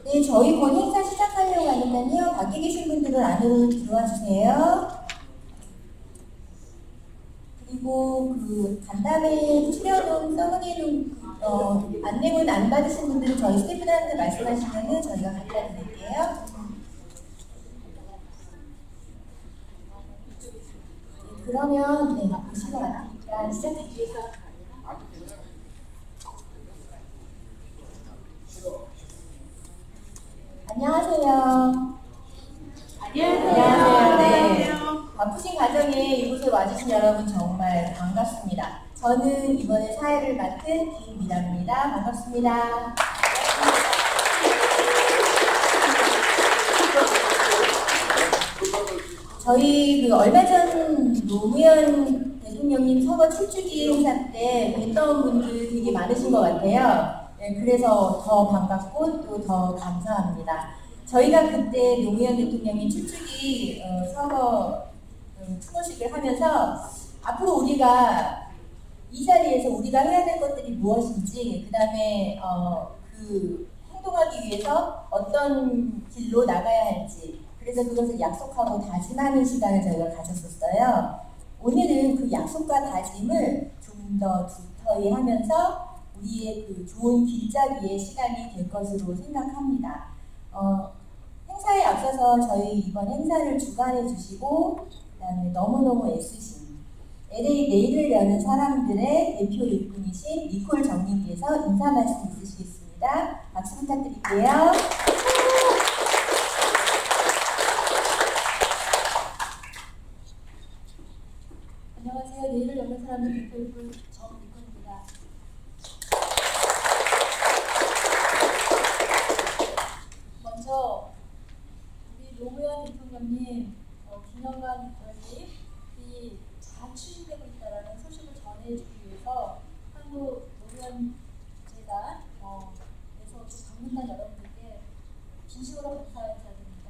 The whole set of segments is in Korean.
네, 저희 본 행사 시작하려고 하니까요. 밖에 계신 분들은 안으로 들어와 주세요. 그리고 그 간담회 추려놓은 써놓은 안내문 안 받으신 분들은 저희 스태프들한테 말씀하시면은 저희가 갖다 드릴게요. 그러면 네, 보신 것 같으니까 시작할게요. 안녕하세요. 안녕하세요. 네. 바쁘신 가정에 이곳에 와주신 여러분 정말 반갑습니다. 저는 이번에 사회를 맡은 김미남입니다. 반갑습니다. 저희 얼마 전 노무현 대통령님 서거 출주기 행사 때 뵀던 분들 되게 많으신 것 같아요. 네, 그래서 더 반갑고 또 더 감사합니다. 저희가 그때 노무현 대통령이 출주기 서거 추모식을 하면서 앞으로 우리가 이 자리에서 우리가 해야 될 것들이 무엇인지, 그 다음에 그 행동하기 위해서 어떤 길로 나가야 할지, 그래서 그것을 약속하고 다짐하는 시간을 저희가 가졌었어요. 오늘은 그 약속과 다짐을 좀 더 두터이 하면서 우리의 그 좋은 길잡이의 시간이 될 것으로 생각합니다. 행사에 앞서서 저희 이번 행사를 주관해 주시고, 그 다음에 너무너무 애쓰신 LA 내일을 여는 사람들의 대표 일꾼이신 니콜 정님께서 인사 말씀 있으시겠습니다. 박수 부탁드릴게요. 안녕하세요. 내일을 여는 사람들 대표 일꾼 정니콜입니다. 먼저 우리 노무현 대통령님 기념관 건립이 잘 추진되고 있다는 소식을 전해주기 위해서 한국 노무현 재단에서 방문단 여러분들께 진심으로 감사드립니다.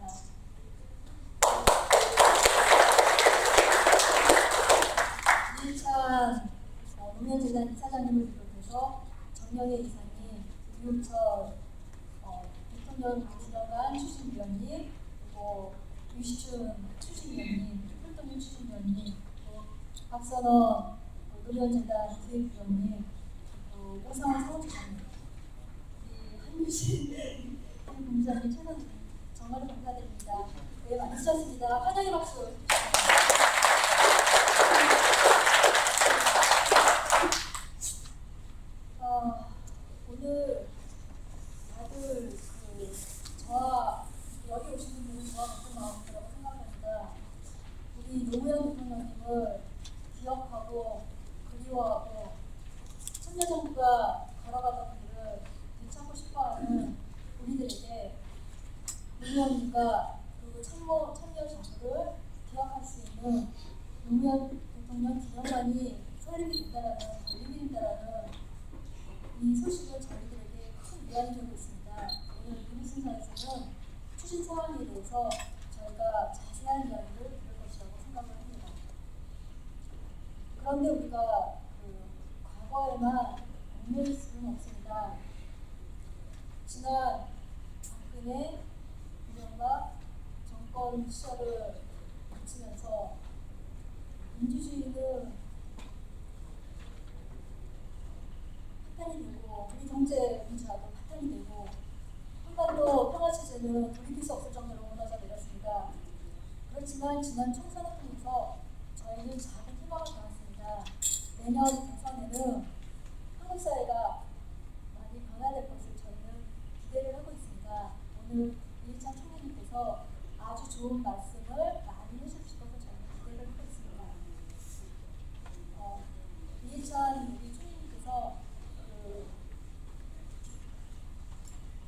이일찬 노무현 재단 이사장님을 비롯해서 정영애 이사님, 유영철 대통령 기념관 추진위원님, 그리고 유시춘 추진위원님, 활동인 추진위원님, 또 박선원 노무현재단 기획위원님, 또 오상원 사무총장님, 한유신 본부장님, 최선님 정말로 감사드립니다. 네, 많으셨습니다. 환영의 박수. 오늘 다들 저와 여기 오신 분들은 저와 같은 마음이라고 생각합니다. 우리 노무현 대통령님을 기억하고 그리워하고 참여정부가 걸어가던 길을 되찾고 싶어하는 우리들에게 노무현님과 그리고 참여 정부를 기억할 수 있는 노무현 대통령 기념관이 설립이 된다라는 이 소식을 저희들에게 큰 위안이 되고 있습니다. 오늘 유니신사에서는 추진 상황에 대해서 저희가 자세한 이야기를 들을 것이라고 생각을 합니다. 그런데 우리가 과거에만 얽매일 수는 없습니다. 지난 박근혜, 이명박 정권 시절을 거치면서 민주주의는 파탄이 되고, 우리 경제 문제도 파탄이 되고, 한반도 평화체제는 돌이킬 수 없을 정도로 무너져 내렸습니다. 그렇지만 지난 총선을 통해서 저희는 작은 희망을 가졌습니다. 내년 대선에는 한국 사회가 많이 변화될 것을 저희는 기대를 하고 있습니다. 오늘 이해찬 총리님께서 아주 좋은 말씀을 많이 해주실 것을 저는 기대를 하고 있습니다. 이해찬 우리 총리님께서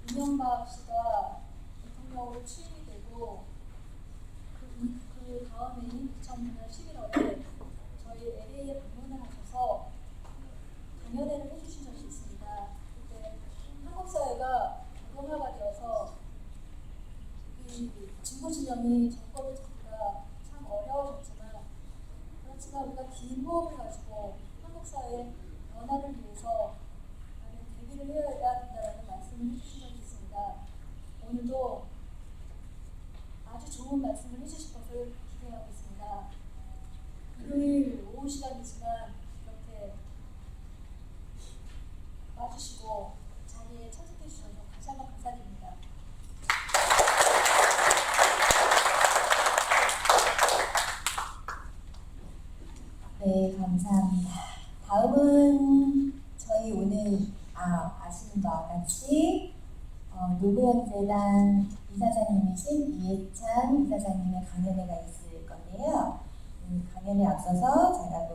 이명박 씨가 대통령으로 취임이 되고 그 다음에인 2000년 11월에 저희 LA에 방문을 하셔서 강연회를 해주신 적이 있습니다. 그때 한국 사회가 도동화가 되어서 이 진보진영이 정권을 잡기가 참 어려워졌지만 그렇지만 우리가 긴 호흡을 가지고 한국 사회의 변화를 위해서 많은 대비를 해야 된다는 말씀을 해주신 적이 있습니다. 오늘도 아주 좋은 말씀을 해주실 것을 기대하고 있습니다. 금요일 오후 시간이지만 이렇게 와주시고 자리에 참석해 주셔서 다시 한번 감사드립니다. 네, 감사합니다. 다음은 저희 오늘 아시는 바와 같이 노무현재단 이사장님이신 이해찬 이사장님의 강연회가 있을 건데요. 강연에 앞서서 제가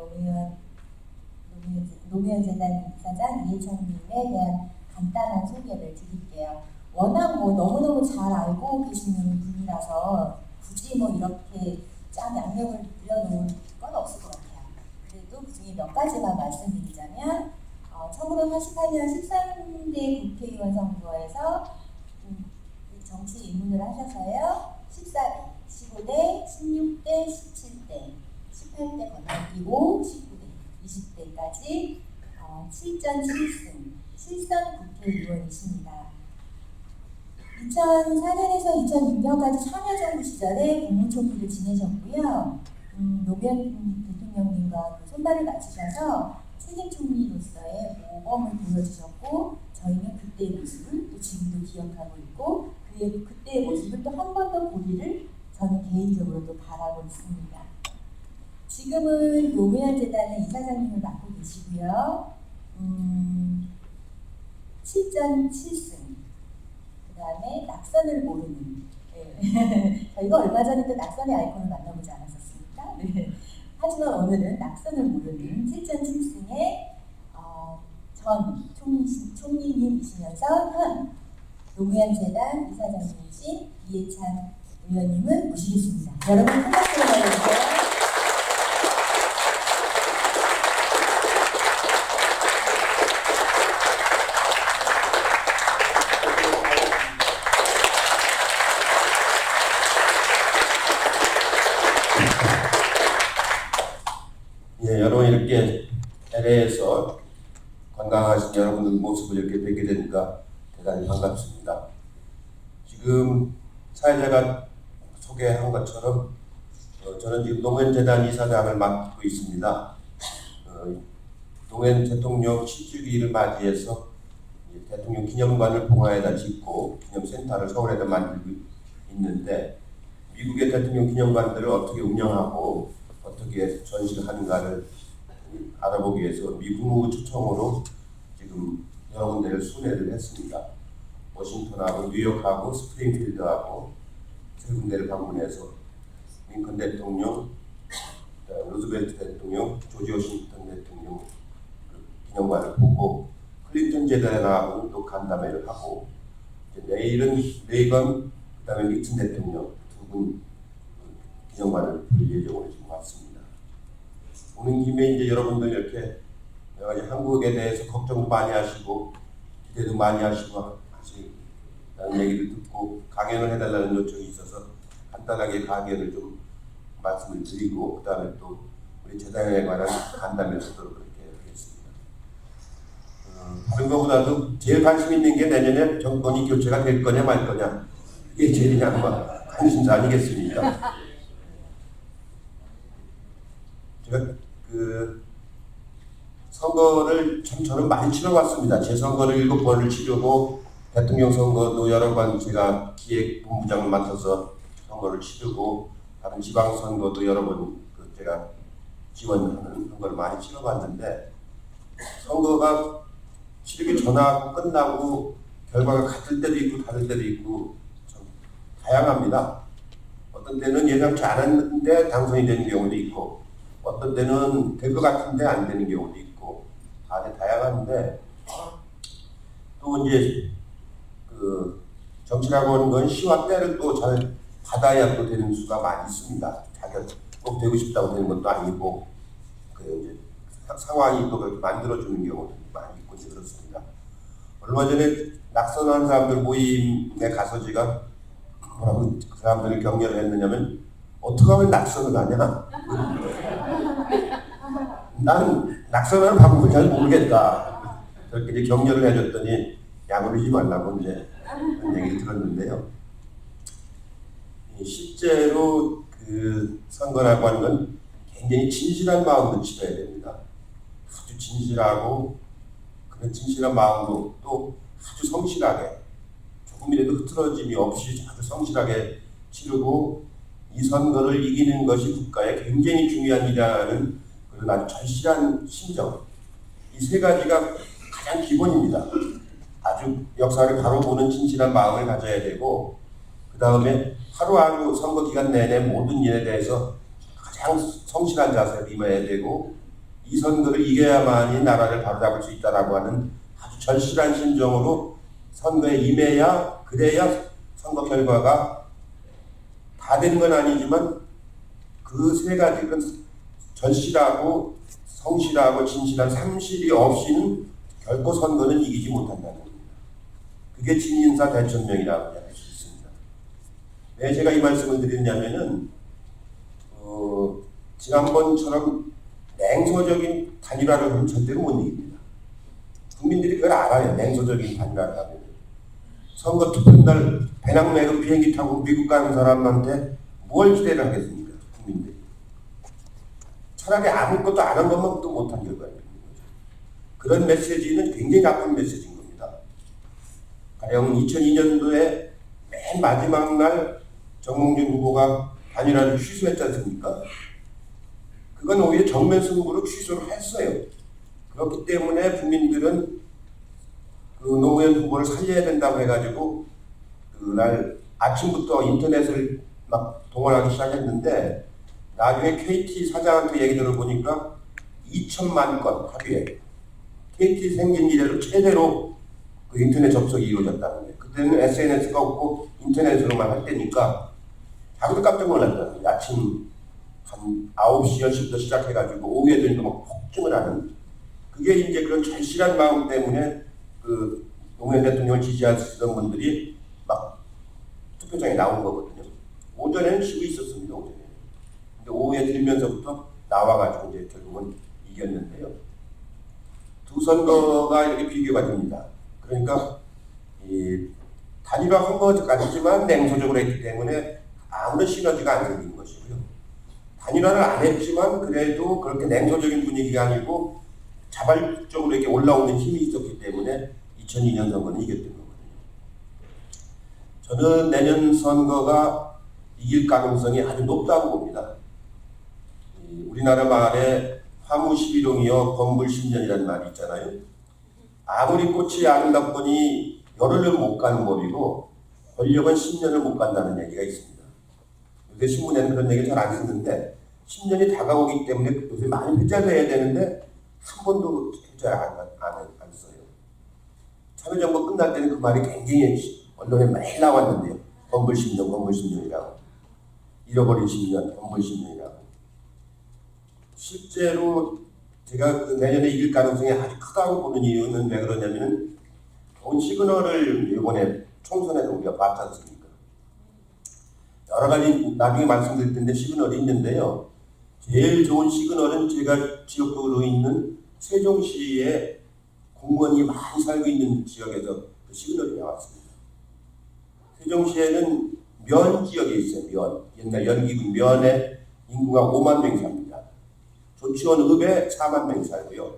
노무현재단 이사장 이해찬님에 대한 간단한 소개를 드릴게요. 워낙 너무너무 잘 알고 계시는 분이라서 굳이 이렇게 짠 양념을 늘려놓을 건 없을 것 같아요. 그래도 그 중에 몇 가지만 말씀드리자면 1988년 13대 국회의원 선거에서 정치 입문을 하셔서요. 14대, 15대, 16대, 17대, 18대 건너뛰고 19대, 20대까지 7전 7승, 실선 국회의원이십니다. 2004년에서 2006년까지 참여정부 시절에 국무총리를 지내셨고요. 노무현 대통령님과 손발을 맞추셔서 책임 총리로서의 모범을 보여주셨고 저희는 그때의 모습을 또 지금도 기억하고 있고 그때의 모습을 또 한 번 더 보기를 저는 개인적으로 또 바라고 있습니다. 지금은 노무현재단의 이사장님을 맡고 계시고요. 7전 7승, 그 다음에 낙선을 모르는 저희가 얼마 전에 또 낙선의 아이콘을 만나보지 않았었습니까? 네. 하지만 오늘은 낙선을 모르는 7전 7승의 전 총리님이시면서 현 노무현재단 이사장님이신 이해찬 의원님을 모시겠습니다. 여러분 큰 박수로 맞아주세요. 여러분 이렇게 LA에서 관광하신 여러분들 모습을 이렇게 뵙게 되니까 대단히 반갑습니다. 지금 사회자가 소개한 것처럼 저는 지금 노무현재단 이사장을 맡고 있습니다. 노무현 대통령 7주기를 맞이해서 대통령 기념관을 봉화에다 짓고 기념센터를 서울에다 만들고 있는데 미국의 대통령 기념관들을 어떻게 운영하고 어떻게 전시를 하는가를 알아보기 위해서 미 국무부 초청으로 지금 여러 군데를 순회를 했습니다. 워싱턴하고 뉴욕하고 스프링필드하고 세 군데를 방문해서 링컨 대통령, 루즈벨트 대통령, 조지 워싱턴 대통령 기념관을 보고 클린턴 재단하고는 또 간담회를 하고 내일은 레이건 그다음에 닉슨 대통령 두 분 기념관을 볼 예정으로 지금 왔습니다. 오는 김에 이제 여러분들 이렇게 여러 가지 한국에 대해서 걱정도 많이 하시고 기대도 많이 하시고 하시는 얘기를 듣고 강연을 해달라는 요청이 있어서 간단하게 강연을 좀 말씀을 드리고 그 다음에 또 우리 재단에 관한 간담회를 하도록 그렇게 하겠습니다. 다른 것보다도 제일 관심 있는 게 내년에 정권이 교체가 될 거냐 말 거냐 이게 제일 관심사 아니겠습니까? 제가 선거를 저는 많이 치러봤습니다. 제 선거를 7번을 치르고 대통령 선거도 여러 번 제가 기획본부장을 맡아서 선거를 치르고 다른 지방선거도 여러 번 제가 지원하는 선거를 많이 치러봤는데 선거가 치르기 전하고 끝나고 결과가 같을 때도 있고 다를 때도 있고 다양합니다. 어떤 때는 예상치 않았는데 당선이 되는 경우도 있고, 어떤 때는 될 것 같은데 안 되는 경우도 있고, 아주 다양한데, 또 이제 그 정치라고 하는 건 시와 때를 또 잘 받아야 또 되는 수가 많이 있습니다. 자기가 꼭 되고 싶다고 되는 것도 아니고, 그 이제 상황이 또 그렇게 만들어주는 경우도 많이 있고 그렇습니다. 얼마 전에 낙선한 사람들 모임에 가서 제가 뭐라고 그 사람들을 격려를 했느냐면, 어떻게 하면 낙선을 하냐? 난 낙선하는 방법을 잘 모르겠다. 그렇게 이제 격려를 해줬더니 야구르지 말라고 이제 그런 얘기를 들었는데요. 실제로 그 선거라고 하는 건 굉장히 진실한 마음으로 치러야 됩니다. 아주 진실하고 그런 진실한 마음으로 또 아주 성실하게 조금이라도 흐트러짐이 없이 아주 성실하게 치르고 이 선거를 이기는 것이 국가에 굉장히 중요한 일이라는 그런 아주 절실한 심정, 이 세 가지가 가장 기본입니다. 아주 역사를 바로 보는 진실한 마음을 가져야 되고, 그 다음에 하루하루 선거 기간 내내 모든 일에 대해서 가장 성실한 자세로 임해야 되고, 이 선거를 이겨야만이 나라를 바로잡을 수 있다라고 하는 아주 절실한 심정으로 선거에 임해야, 그래야 선거 결과가 다 되는 건 아니지만 그 세 가지, 절실하고 성실하고 진실한 삼실이 없이는 결코 선거는 이기지 못한다는 겁니다. 그게 진인사 대천명이라고 할 수 있습니다. 왜 제가 이 말씀을 드리냐면은 지난번처럼 냉소적인 단일화를 절대로 못 이깁니다. 국민들이 그걸 알아요. 냉소적인 단일화를 하면. 선거 투표날 배낭 메고 비행기 타고 미국 가는 사람한테 뭘 기대를 하겠습니까? 국민들이. 차라리 아무것도 안 한 것만 또 못한 결과입니다. 그런 메시지는 굉장히 나쁜 메시지인 겁니다. 가령 2002년도에 맨 마지막 날 정몽준 후보가 단일화를 취소했지 않습니까? 그건 오히려 정면 승부로 취소를 했어요. 그렇기 때문에 국민들은 그 노무현 후보를 살려야 된다고 해가지고 그날 아침부터 인터넷을 막 동원하기 시작했는데, 나중에 KT 사장한테 얘기 들어보니까 2천만 건 하루에 KT 생긴 이래로 최대로 그 인터넷 접속이 이루어졌다는 거예요. 그때는 SNS가 없고 인터넷으로만 할 때니까 자기도 깜짝 놀랐다는 거예요. 아침 한 9시, 10시부터 시작해가지고 오후에 되니까 막 폭증을 하는, 그게 이제 그런 절실한 마음 때문에 그 노무현 대통령을 지지하시던 분들이 막 투표장에 나온 거거든요. 오전에는 쉬고 있었습니다. 오전에. 근데 오후에 들면서부터 나와가지고 이제 결국은 이겼는데요. 두 선거가 이렇게 비교가 됩니다. 그러니까 이 단일화한 것까지지만 냉소적으로 했기 때문에 아무런 시너지가 안 생기는 것이고요. 단일화를 안 했지만 그래도 그렇게 냉소적인 분위기가 아니고 자발적으로 이렇게 올라오는 힘이 있었기 때문에 2002년 선거는 이겼던 거거든요. 저는 내년 선거가 이길 가능성이 아주 높다고 봅니다. 우리나라 말에 화무 11홍이여 건불 10년이라는 말이 있잖아요. 아무리 꽃이 아름답거니 열흘은 못 가는 법이고 권력은 10년을 못 간다는 얘기가 있습니다. 요새 신문에는 그런 얘기 잘 안 쓰는데 10년이 다가오기 때문에 요새 많이 회자를 해야 되는데 한 번도 회자 안 써요. 참여정부 끝날 때는 그 말이 굉장히 언론에 많이 나왔는데요. 건불 10년, 건불 10년이라고. 잃어버린 10년, 건불 10년이라고. 실제로 제가 그 내년에 이길 가능성이 아주 크다고 보는 이유는 왜 그러냐면은 좋은 시그널을 이번에 총선에서 우리가 봤지 않습니까? 여러 가지 나중에 말씀드릴 텐데 시그널이 있는데요. 제일 좋은 시그널은 제가 지역구로 있는 세종시에 공무원이 많이 살고 있는 지역에서 그 시그널이 나왔습니다. 세종시에는 면 지역에 있어요. 면. 옛날 연기군 면에 인구가 5만 명이 삽니다. 조치원읍에 4만 명이 살고요.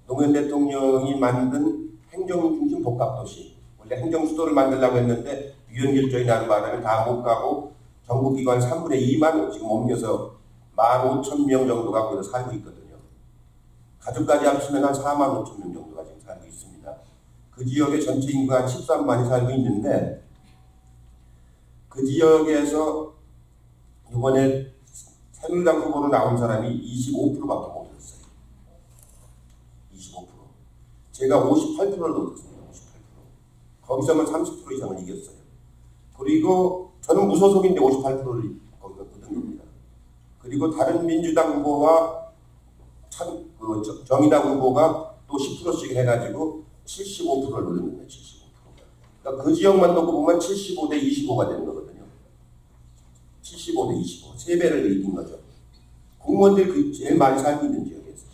노무현 대통령이 만든 행정중심 복합도시, 원래 행정수도를 만들려고 했는데 위헌결정이 나는 바람에 다 못 가고 정부기관 3분의 2만 지금 옮겨서 15,000명 정도가 거기서 살고 있거든요. 가족까지 합치면 한 45,000명 정도가 지금 살고 있습니다. 그 지역에 전체 인구가 한 13만이 살고 있는데 그 그 지역에서 이번에 새누리당 후보로 나온 사람이 25%밖에 못 얻었어요. 25%. 제가 58%를 얻었습니다. 58%. 거기서만 30% 이상을 이겼어요. 그리고 저는 무소속인데 58%를 거기서 얻은 겁니다. 그리고 다른 민주당 후보와 정의당 후보가 또 10%씩 해가지고 75%를 얻는 거예요. 75%. 그러니까 그 지역만 놓고 보면 75대 25가 되는 거거든요. 75대 25. 3배를 이긴 거죠. 공무원들이 그 제일 많이 살고 있는 지역에서.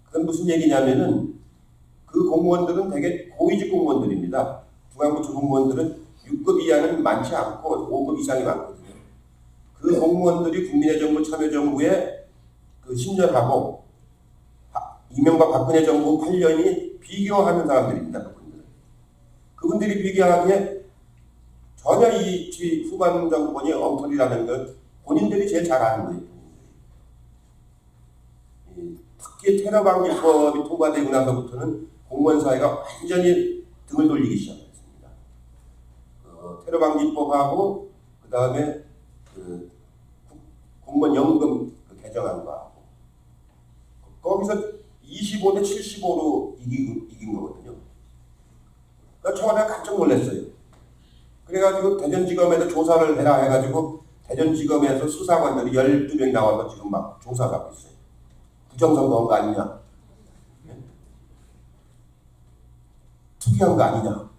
그건 무슨 얘기냐면은 그 공무원들은 되게 고위직 공무원들입니다. 중앙부처 공무원들은 6급 이하는 많지 않고 5급 이상이 많거든요. 그 공무원들이 국민의 정부 참여정부에 그 10년하고 이명박 박근혜 정부 8년이 비교하는 사람들입니다. 그분들이 비교하기에 전혀 이 후반 정권이 엉터리라는 걸 본인들이 제일 잘 아는 거예요. 특히 테러 방지법이 통과되고 나서부터는 공무원 사회가 완전히 등을 돌리기 시작했습니다. 테러 방지법하고 그 다음에 그 공무원 연금 개정안 거하고 거기서 25대 75로 이긴 거거든요. 그러니까 청와대가 깜짝 놀랐어요. 그래가지고 대전지검에서 조사를 해라 해가지고 대전지검에서 수사관들이 12명이 나와서 지금 막 조사하고 있어요. 부정선거한 거 아니냐? 투기한 거 아니냐?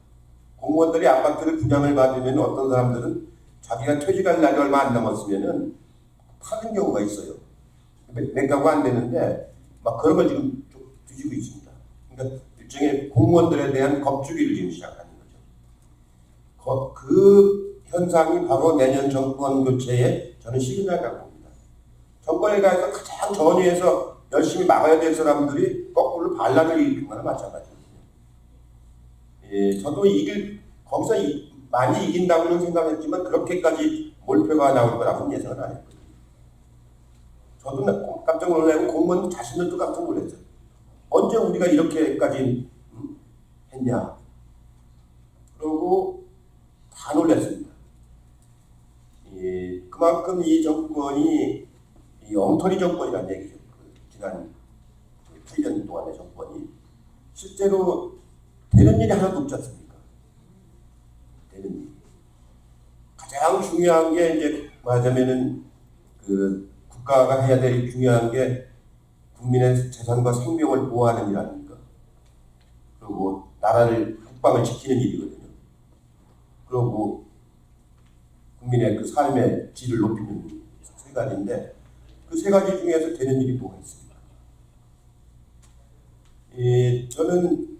공무원들이 아파트를 분양을 받으면 어떤 사람들은 자기가 퇴직할 날이 얼마 안 남았으면은 파는 경우가 있어요. 몇 가구 안 되는데 막 그런 걸 지금 뒤지고 있습니다. 그러니까 일종의 공무원들에 대한 겁주기를 지금 시작하는 거죠. 그 현상이 바로 내년 정권 교체에 저는 시그널이라고 봅니다. 정권에 가서 가장 전위에서 열심히 막아야 될 사람들이 거꾸로 반란을 일으킨 거나 마찬가지거든요. 예, 저도 거기서 많이 이긴다고는 생각했지만 그렇게까지 몰표가 나올 거라고는 예상은 안 했거든요. 저도 깜짝 놀라고 공무원 자신들도 깜짝 놀랐어요. 언제 우리가 이렇게까지 했냐. 그러고 다 놀랐습니다. 예, 그만큼 이 정권이 이 엉터리 정권이라는 얘기죠. 지난 8년 동안의 정권이 실제로 되는 일이 하나도 없지 않습니까? 되는 일. 가장 중요한 게 이제 말하자면은 그 국가가 해야 될 중요한 게 국민의 재산과 생명을 보호하는 일 아닙니까? 그리고 나라를 국방을 지키는 일이거든요. 그리고 국민의 그 삶의 질을 높이는 세 가지인데 그 세 가지 중에서 되는 일이 뭐가 있습니까? 저는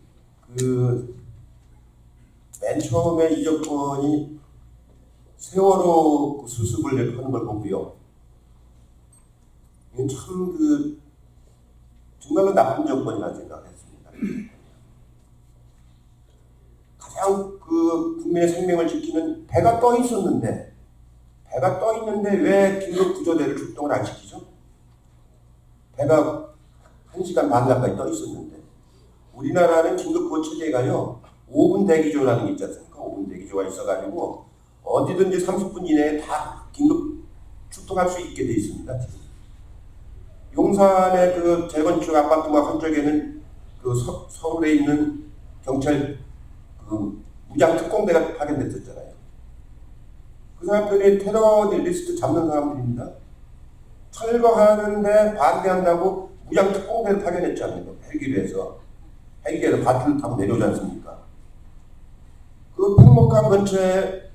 맨 처음에 이 정권이 세월호 수습을 하는 걸 보고요. 이건 참 정말로 나쁜 정권이라는 생각을 했습니다. 가장 국민의 생명을 지키는 배가 떠 있었는데 왜 긴급 구조대를 출동을 안 시키죠? 배가 1시간 반 가까이 떠 있었는데 우리나라는 긴급 구호 체계가요 5분 대기조라는 게 있지 않습니까? 5분 대기조가 있어가지고 어디든지 30분 이내에 다 긴급 출동할 수 있게 돼 있습니다. 용산의 그 재건축 아파트와 한쪽에는 서울에 있는 경찰 무장 특공대가 파견됐었잖아요. 그 사람들이 테러리스트 잡는 사람들입니다. 철거하는데 반대한다고 무장 특공대를 파견했잖아요. 헬기에서 바트를 타고 내려오지 않습니까? 그 팽목강 근처에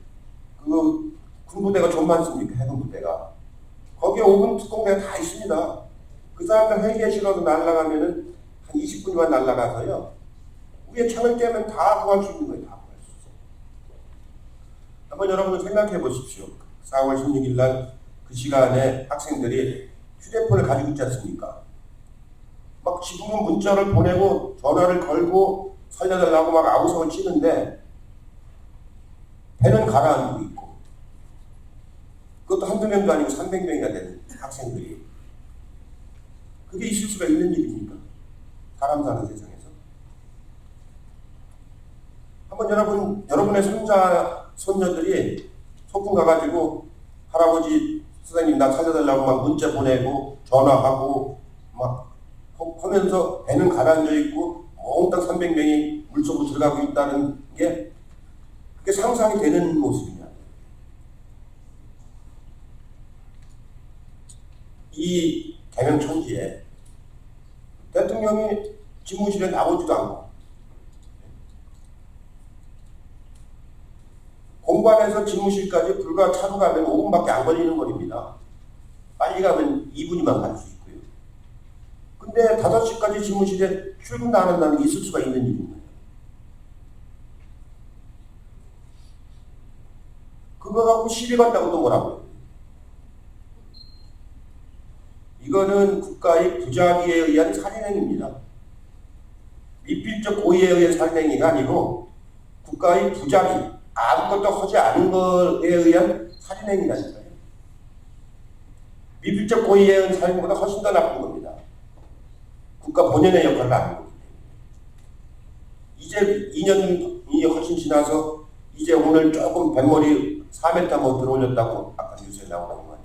군부대가 좀 많습니까? 해군부대가. 거기에 5분 특공대가 다 있습니다. 그 사람들 헬기에 실어서 날아가면은 한 20분만 날아가서요. 위에 창을 깨면 다 구할 수 있는 거예요. 다 구할 수 있어요. 한번 여러분들 생각해 보십시오. 4월 16일 날 그 시간에 학생들이 휴대폰을 가지고 있지 않습니까? 막 지금은 문자를 보내고 전화를 걸고 살려달라고 막 아우성을 치는데 배는 가라앉고 있고 그것도 한두 명도 아니고 300명이나 되는 학생들이 그게 있을 수가 있는 일입니까? 사람 사는 세상에서. 한번 여러분의 손자들이 소풍 가가지고 할아버지 선생님 나 살려달라고 막 문자 보내고 전화하고 막 하면서 배는 가라앉아 있고 몽땅 300명이 물속으로 들어가고 있다는 게 그게 상상이 되는 모습이냐. 이 개명천지에 대통령이 집무실에 나오지도 않고 공관에서 집무실까지 불과 차로 가면 5분밖에 안 걸리는 거리입니다. 빨리 가면 2분이면 갈 수 있고요. 근데 5시까지 집무실에 출근도 안 한다는 게 있을 수가 있는 일입니다. 그거 갖고 시비 건다고도 뭐라고요. 이거는 국가의 부자비에 의한 살인행위입니다. 미필적 고의에 의한 살인행위가 아니고 국가의 부자비, 아무것도 하지 않은 것에 의한 살인행위라니까요. 미필적 고의에 의한 살인보다 훨씬 더 나쁜 겁니다. 국가 본연의 역할을 안 하는 겁니다. 이제 2년이 훨씬 지나서 이제 오늘 조금 뱃머리 4m 뭐 들어올렸다고 아까 뉴스에 나오는 거 아니에요.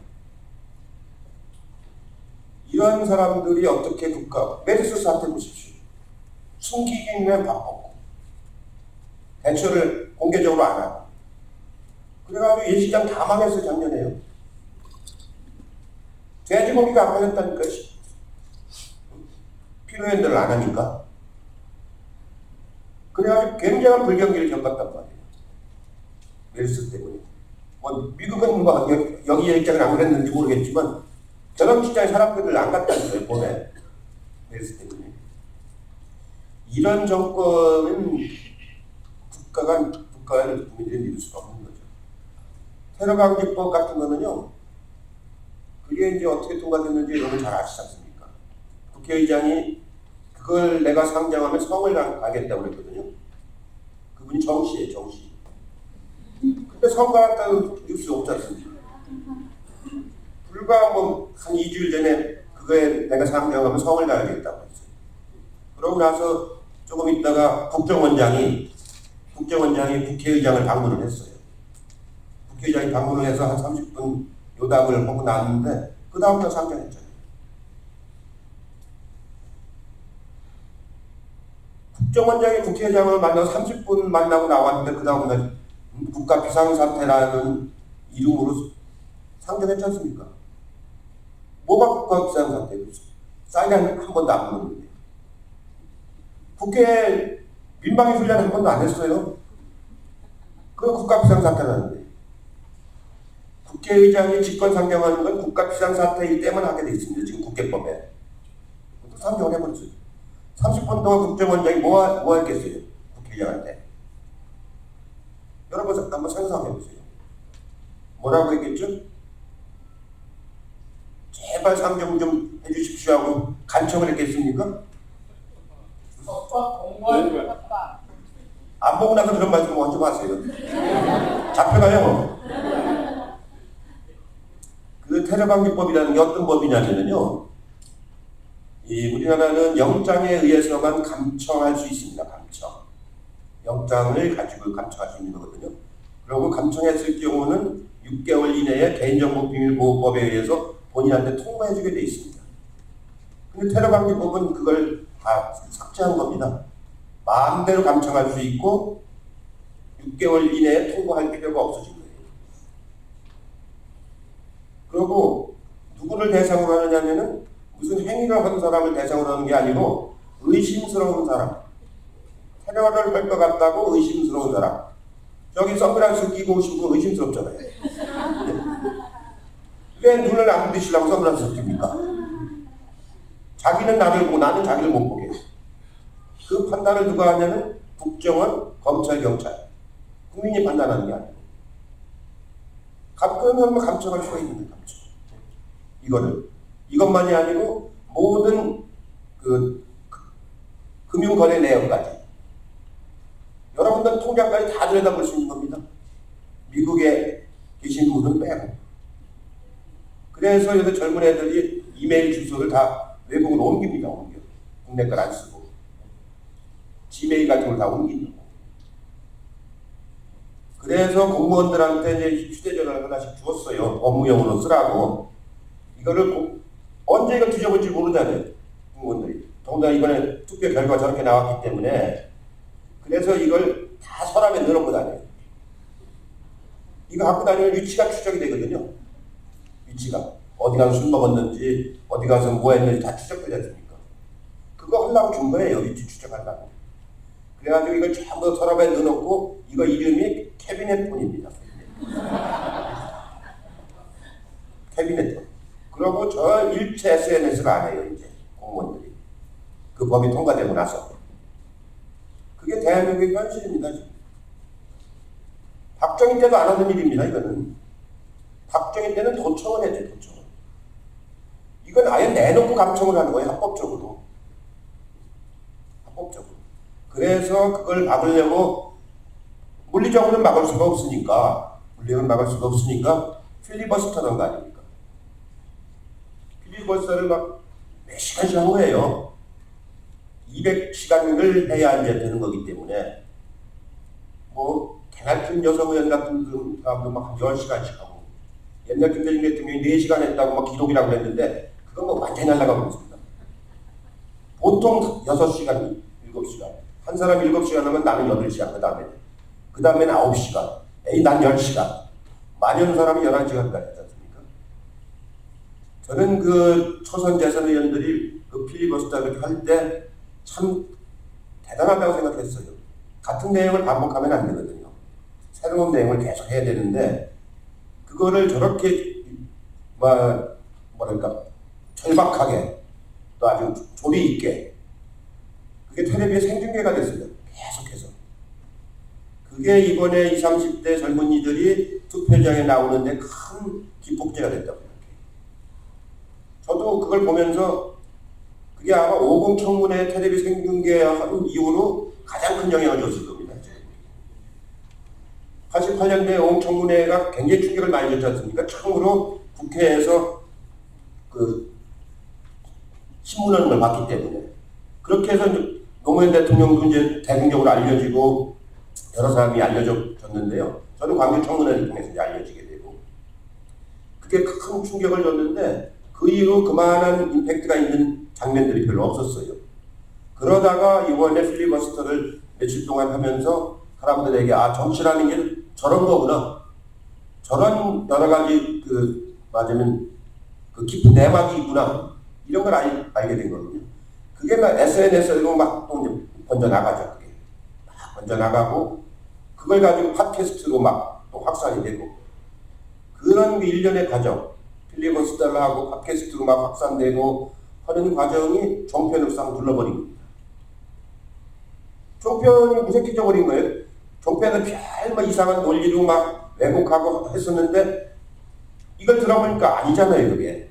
이런 사람들이 어떻게 국가, 메르스 사태 보십시오. 숨기기는 바빴고 대처를 공개적으로 안 하고 그래가지고 예식장 다 망했어요. 작년에요. 돼지고기가 안 팔렸다니까. 피로연대를 안 하니까. 그래가지고 굉장한 불경기를 겪었단 말이에요. 메르스 때문에. 뭐 미국은 뭐 여기 예식장을 안 그랬는지 모르겠지만 결혼식장에 사람들을 안 갔다니까요. 봄에. 메르스 때문에. 이런 정권은 국가를 국민들이 믿을 수가 없는 거죠. 테러방지법 같은 거는요, 그게 이제 어떻게 통과됐는지 여러분 잘 아시지 않습니까? 국회의장이 그걸 내가 상정하면 성을 가겠다고 그랬거든요. 그분이 정씨예요, 정씨. 근데 성 가겠다는 뉴스 없지 않습니까? 불과 뭐 한 2주일 전에 그거에 내가 상정하면 성을 가야겠다고 했어요. 그러고 나서 조금 있다가 국정원장이 국회의장을 방문을 했어요. 국회의장이 방문을 해서 한 30분 요답을 하고 나왔는데 그 다음날 상정했잖아요. 국정원장이 국회의장을 만나서 30분 만나고 나왔는데 그 다음날 국가 비상사태라는 이름으로 상정했지 않습니까? 뭐가 국가 비상사태예요? 사인 한 번도 안 먹는데. 국회 민방위 훈련 한 번도 안 했어요. 그건 국가 비상사태라는데. 국회의장이 직권 상정하는 건 국가 비상사태이기 때문에 하게 돼 있습니다. 지금 국회법에. 또 상정을 해버렸어요. 30분 동안 국정원장이 뭐 했겠어요? 국회의장한테. 여러분 한번 상상해보세요. 뭐라고 했겠죠? 제발 상정 좀 해주십시오 하고 간청을 했겠습니까? 안 보고 나서 그런 말씀 먼저 하세요. 잡혀가요. 그 테러방지법이라는 게 어떤 법이냐면요. 우리나라는 영장에 의해서만 감청할 수 있습니다. 감청. 영장을 가지고 감청할 수 있는 거거든요. 그리고 감청했을 경우는 6개월 이내에 개인정보비밀보호법에 의해서 본인한테 통보해주게 돼 있습니다. 근데 테러방지법은 그걸 다 삭제한 겁니다. 마음대로 감청할 수 있고 6개월 이내에 통보할 필요가 없어진 거예요. 그리고 누구를 대상으로 하느냐면은 무슨 행위를 한 사람을 대상으로 하는 게 아니고 의심스러운 사람, 테러를 할 것 같다고 의심스러운 사람. 저기 선글라스 끼고 오신 분 의심스럽잖아요. 왜 눈을 안 드시려고 선글라스를 낍니까? 자기는 나를 보고 나는 자기를 못 보게. 그 판단을 누가 하냐면 국정원, 검찰, 경찰. 국민이 판단하는 게 아니고. 가끔은 감청할 수가 있는 거예요. 감청. 이것만이 아니고 모든 금융거래 내역까지. 여러분들 통장까지 다 들여다볼 수 있는 겁니다. 미국에 계신 분은 빼고. 그래서 요새 젊은 애들이 이메일 주소를 다 외국으로 옮깁니다. 국내 걸 안 쓰고. 지메일 같은 걸 다 옮긴다고. 그래서 공무원들한테 이제 얼마씩 주었어요. 업무용으로 쓰라고. 이거를 언제 이거 뒤져볼지 모르잖아요. 공무원들이. 더군다나 이번에 투표 결과가 저렇게 나왔기 때문에 그래서 이걸 다 서랍에 넣어놓고 다녀요. 이거 갖고 다니면 위치가 추적이 되거든요. 위치가. 어디 가서 술 먹었는지, 어디 가서 뭐 했는지 다 추적되지 않습니까? 그거 하려고 준 거예요. 위치 추적하려고. 그래가지고 이걸 전부 서랍에 넣어놓고 이거 이름이 캐비넷 폰입니다. 캐비넷 폰. 그러고 저 일체 SNS를 안 해요. 이제 공무원들이. 그 법이 통과되고 나서. 그게 대한민국의 현실입니다. 지금. 박정희 때도 안 하는 일입니다. 이거는. 박정희 때는 도청을 했죠. 도청을. 이건 아예 내놓고 감청을 하는 거예요. 합법적으로. 합법적으로. 그래서 그걸 막으려고 물리적으로는 막을 수가 없으니까 물리적으로 막을 수가 없으니까 필리버스터라는 거 아닙니까? 필리버스터를 막 몇 시간씩 한 거예요. 200시간을 해야 이제 되는 거기 때문에 뭐 개나튼 여성 의원 같은 사람도 막 한 10시간씩 하고 옛날 김대중 대통령이 4시간 했다고 막 기록이라고 했는데 그건 뭐 완전히 날아가고 있습니다. 보통 6시간, 7시간. 한 사람 7시간 하면 나는 8시간, 그 다음에는 9시간. 에이, 난 10시간. 많은 사람이 11시간까지 했지 않습니까? 저는 그 초선 재선 의원들이 그 필리버스터를 할 때 참 대단하다고 생각했어요. 같은 내용을 반복하면 안 되거든요. 새로운 내용을 계속 해야 되는데, 그거를 저렇게, 뭐랄까, 절박하게, 또 아주 조리 있게, 그게 텔레비의 생중계가 됐어요. 계속해서. 그게 이번에 20, 30대 젊은이들이 투표장에 나오는데 큰 기폭제가 됐다고 생각해요. 저도 그걸 보면서 그게 아마 50 청문회 텔레비 생중계한 이후로 가장 큰 영향을 줬을 겁니다. 88년대 50 청문회가 굉장히 충격을 많이 줬지 않습니까? 처음으로 국회에서 그 신문을 봤기 때문에. 그렇게 해서 노무현 대통령도 이제 대중적으로 알려지고 여러 사람이 알려졌는데요. 저는 광주 청문회를 통해서 이제 알려지게 되고 그게 큰 충격을 줬는데 그 이후 그만한 임팩트가 있는 장면들이 별로 없었어요. 그러다가 이번에 필리버스터를 며칠 동안 하면서 사람들에게 아 정치라는 게 저런 거구나. 저런 여러 가지 맞으면 그 깊은 내막이 있구나. 이런 걸 알게 된 거거든요. 그게 막 SNS로 막 또 번져 나가죠. 그게 막 번져 나가고 그걸 가지고 팟캐스트로 막 또 확산이 되고 그런 그 일련의 과정, 필리버스터를 하고 팟캐스트로 막 확산되고 하는 과정이 종편을 싹 눌러버린 겁니다. 종편이 무색해져버린 거예요. 종편은 별 이상한 논리로 막 왜곡하고 했었는데 이걸 들어보니까 아니잖아요, 그게.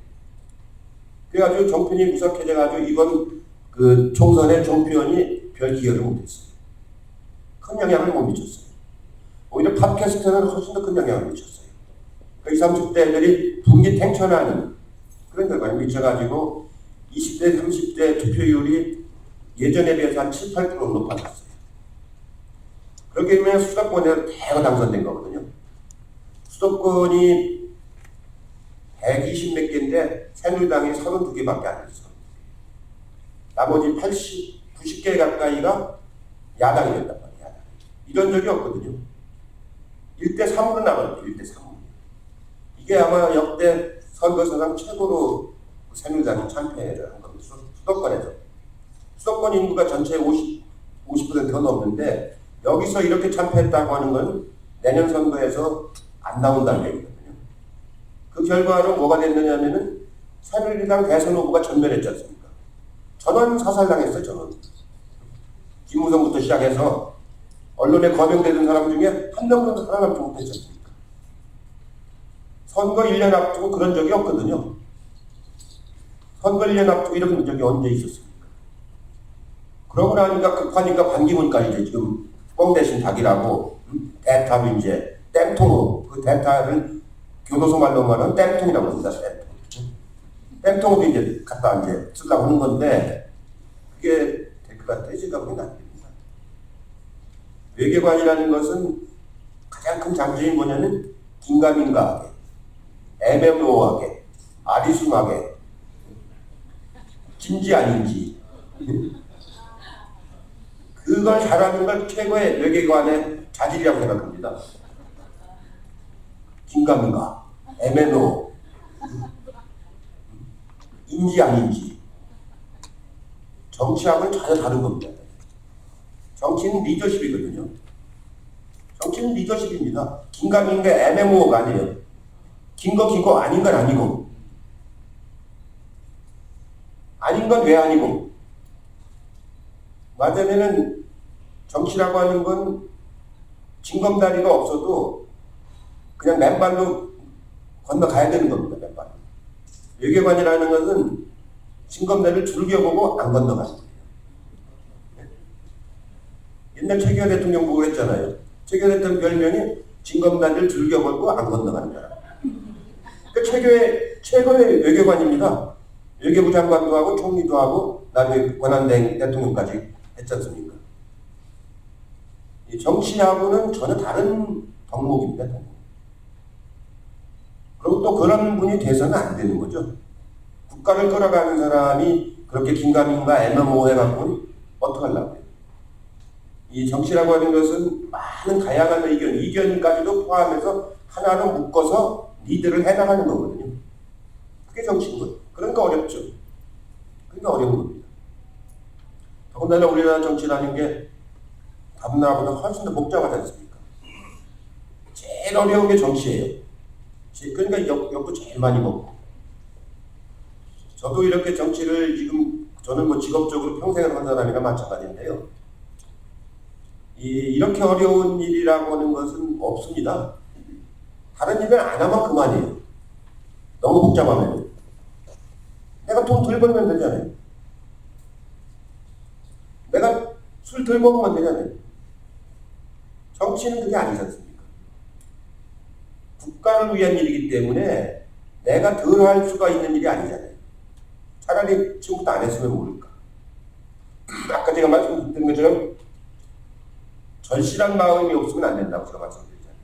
그래가지고 종편이 무색해져가지고 이번 그 총선에 종편이 별 기여를 못했어요. 큰 영향을 못 미쳤어요. 오히려 팟캐스트는 훨씬 더 큰 영향을 미쳤어요. 그 20, 30대들이 분기탱천하는 그런 결과를 미쳐가지고 20대, 30대 투표율이 예전에 비해서 한 7, 8% 높아졌어요. 그렇게 되면 수도권에서 대거 당선된 거거든요. 수도권이 120 몇 개인데 새누리당이 32개밖에 안 됐어. 나머지 80, 90개 가까이가 야당이 된단 말이에요. 야당. 이런 적이 없거든요. 1대3으로 나가요. 1대3. 이게 아마 역대 선거사상 최고로 새누리당이 참패를 한 겁니다. 수도권에서. 수도권 인구가 전체의 50%가 넘는데 여기서 이렇게 참패했다고 하는 건 내년 선거에서 안 나온다는 얘기거든요. 그 결과로 뭐가 됐느냐면은 새누리당 대선 후보가 전멸했지 않습니까? 전원 사살당했어요, 전원. 김무성부터 시작해서 언론에 거명되는 사람 중에 한 명도 살아남지 못했지 않습니까? 선거 1년 앞두고 그런 적이 없거든요. 선거 1년 앞두고 이런 적이 언제 있었습니까? 그러고 나니까 급하니까 반기문까지 이제 지금 뻥 대신 닭이라고 대타로 이제 땜통으로 그 대타를 교도소 말로 말하면 땜통이라고 합니다. 땜통으로 이제 갖다 이제 쓰려고 하는 건데 그게 데크가 떼지가 보면 안 됩니다. 외교관이라는 것은 가장 큰 장점이 뭐냐면 긴가민가하게 애매모호하게, 아리순하게, 진지 아닌지 그걸 잘하는 걸 최고의 외교관의 자질이라고 생각합니다. 긴가민가, 애매모호, 인지 아닌지. 정치하고는 전혀 다른 겁니다. 정치는 리더십이거든요. 정치는 리더십입니다. 긴가민가 애매모호가 아니에요. 긴 거 아닌 건 아니고, 아닌 건 왜 아니고. 맞으면은 정치라고 하는 건 징검다리가 없어도 그냥 맨발로 건너가야 되는 겁니다. 맨발로. 외교관이라는 것은 징검다리를 즐겨보고 안 건너가는 거예요. 옛날 최규하 대통령 보고 했잖아요. 최규하 대통령 별명이 징검다리를 즐겨보고 안 건너가는 사람. 그 최고의 외교관입니다. 외교부 장관도 하고 총리도 하고 나중에 권한대행 대통령까지 했지 않습니까? 이 정치하고는 전혀 다른 덕목입니다. 그리고 또 그런 분이 돼서는 안 되는 거죠. 국가를 끌어가는 사람이 그렇게 긴가민가 애매모호해갖고는 어떡하려고요. 이 정치라고 하는 것은 많은 다양한 이견까지도 포함해서 하나로 묶어서 리드를 해나가는 거거든요. 그게 정치인 거예요. 그러니까 어렵죠. 그러니까 어려운 겁니다. 더군다나 우리나라 정치라는 게 다른 나라보다 훨씬 더 복잡하지 않습니까? 제일 어려운 게 정치예요. 그러니까 욕도 제일 많이 먹고. 저도 이렇게 정치를 지금 저는 뭐 직업적으로 평생을 한 사람이나 마찬가지인데요. 이렇게 어려운 일이라고 하는 것은 없습니다. 다른 일을 안 하면 그만이에요. 너무 복잡하면. 내가 돈 덜 벌면 되잖아요. 내가 술 덜 먹으면 되잖아요. 정치는 그게 아니지 않습니까? 국가를 위한 일이기 때문에 내가 덜 할 수가 있는 일이 아니잖아요. 차라리 지금부터 안 했으면 모를까. 아까 제가 말씀드린 것처럼 절실한 마음이 없으면 안 된다고 제가 말씀드렸잖아요.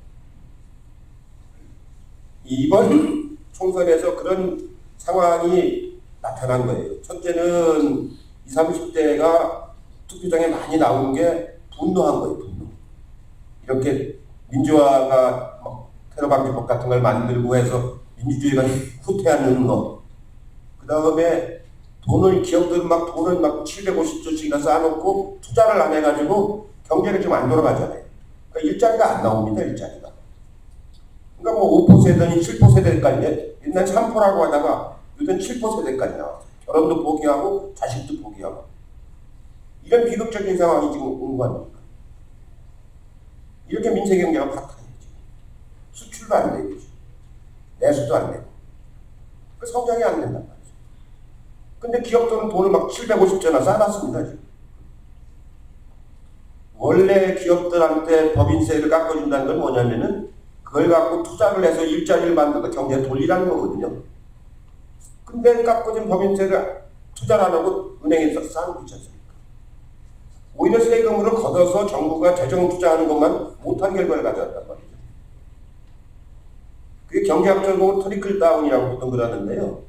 이번 총선에서 그런 상황이 나타난 거예요. 첫째는 20, 30대가 투표장에 많이 나온 게 분노한 거예요. 분노. 이렇게 민주화가 테러 방지법 같은 걸 만들고 해서 민주주의가 후퇴하는 거. 그 다음에 기업들은 돈을 750조씩이나 쌓아놓고 투자를 안 해가지고 경제를 좀 안 돌아가잖아요. 그러니까 일자리가 안 나옵니다. 일자리가. 그러니까 뭐 5% 세대니 7% 세대까지 옛날 3%라고 하다가 요즘 7% 세대까지 나왔어요. 결혼도 포기하고 자식도 포기하고. 이런 비극적인 상황이 지금 온 거 아닙니까? 이렇게 민생 경제가 파탄이죠. 수출도 안 되고, 내수도 안 되고, 그 성장이 안 된단 말이죠. 근데 기업들은 돈을 750조나 쌓아놨습니다, 지금. 원래 기업들한테 법인세를 깎아준다는 건 뭐냐면은, 그걸 갖고 투자를 해서 일자리를 만들고 경제를 돌리라는 거거든요. 근데 깎아준 법인세를 투자를 안 하고 은행에서 쌓아놓고 있지 않습니까? 오히려 세금으로 걷어서 정부가 재정 투자하는 것만 못한 결과를 가져왔단 말이죠. 그게 경제학적으로 트리클 다운이라고 보통 그러는데요.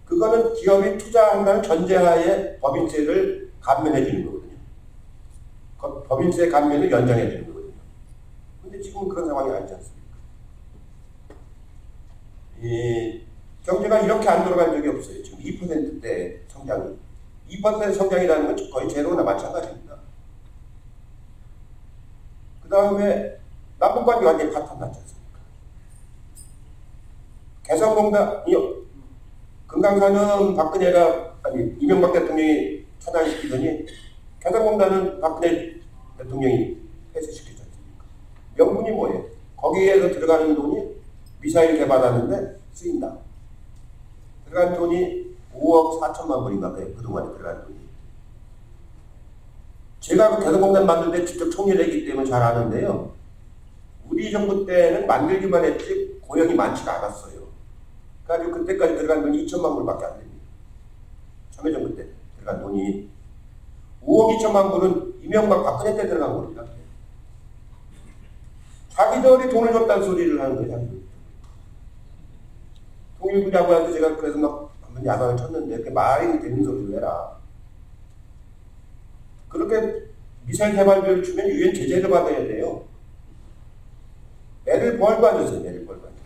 그거는 기업이 투자한다는 전제하에 법인세를 감면해 주는 거거든요. 법인세 감면을 연장해 주는 거거든요. 근데 지금은 그런 상황이 아니지 않습니까? 경제가 이렇게 안 돌아간 적이 없어요. 지금 2%대 성장이. 2% 성장이라는 건 거의 제로나 마찬가지입니다. 그 다음에 남북관계 완전히 파탄 났지 않습니까? 개성공단이요. 금강산은 이명박 대통령이 차단시키더니 개성공단은 박근혜 대통령이 폐쇄시키지 않습니까? 명분이 뭐예요? 거기에서 들어가는 돈이 미사일 개발하는데 쓰인다. 들어간 돈이 5억 4천만 불인가 봐요. 그동안에 들어간 돈이. 제가 그 개성공단 만들 때 직접 총리를 했기 때문에 잘 아는데요. 우리 정부 때는 만들기만 했지 고용이 많지가 않았어요. 그래가지고 그때까지 들어간 돈이 2천만 불밖에 안 됩니다. 참여정부 때 들어간 돈이 5억 2천만 불은 이명박 박근혜 때 들어간 겁니다. 자기들이 돈을 줬다는 소리를 하는 거예요. 통일부 장관한테 제가 그래서 막 한번 야단을 쳤는데 그게 말이 되는 소리를 해라. 그렇게 미사일 개발비를 주면 유엔 제재를 받아야 돼요. 애를 벌고 앉았어요. 애를 벌고 앉았어요.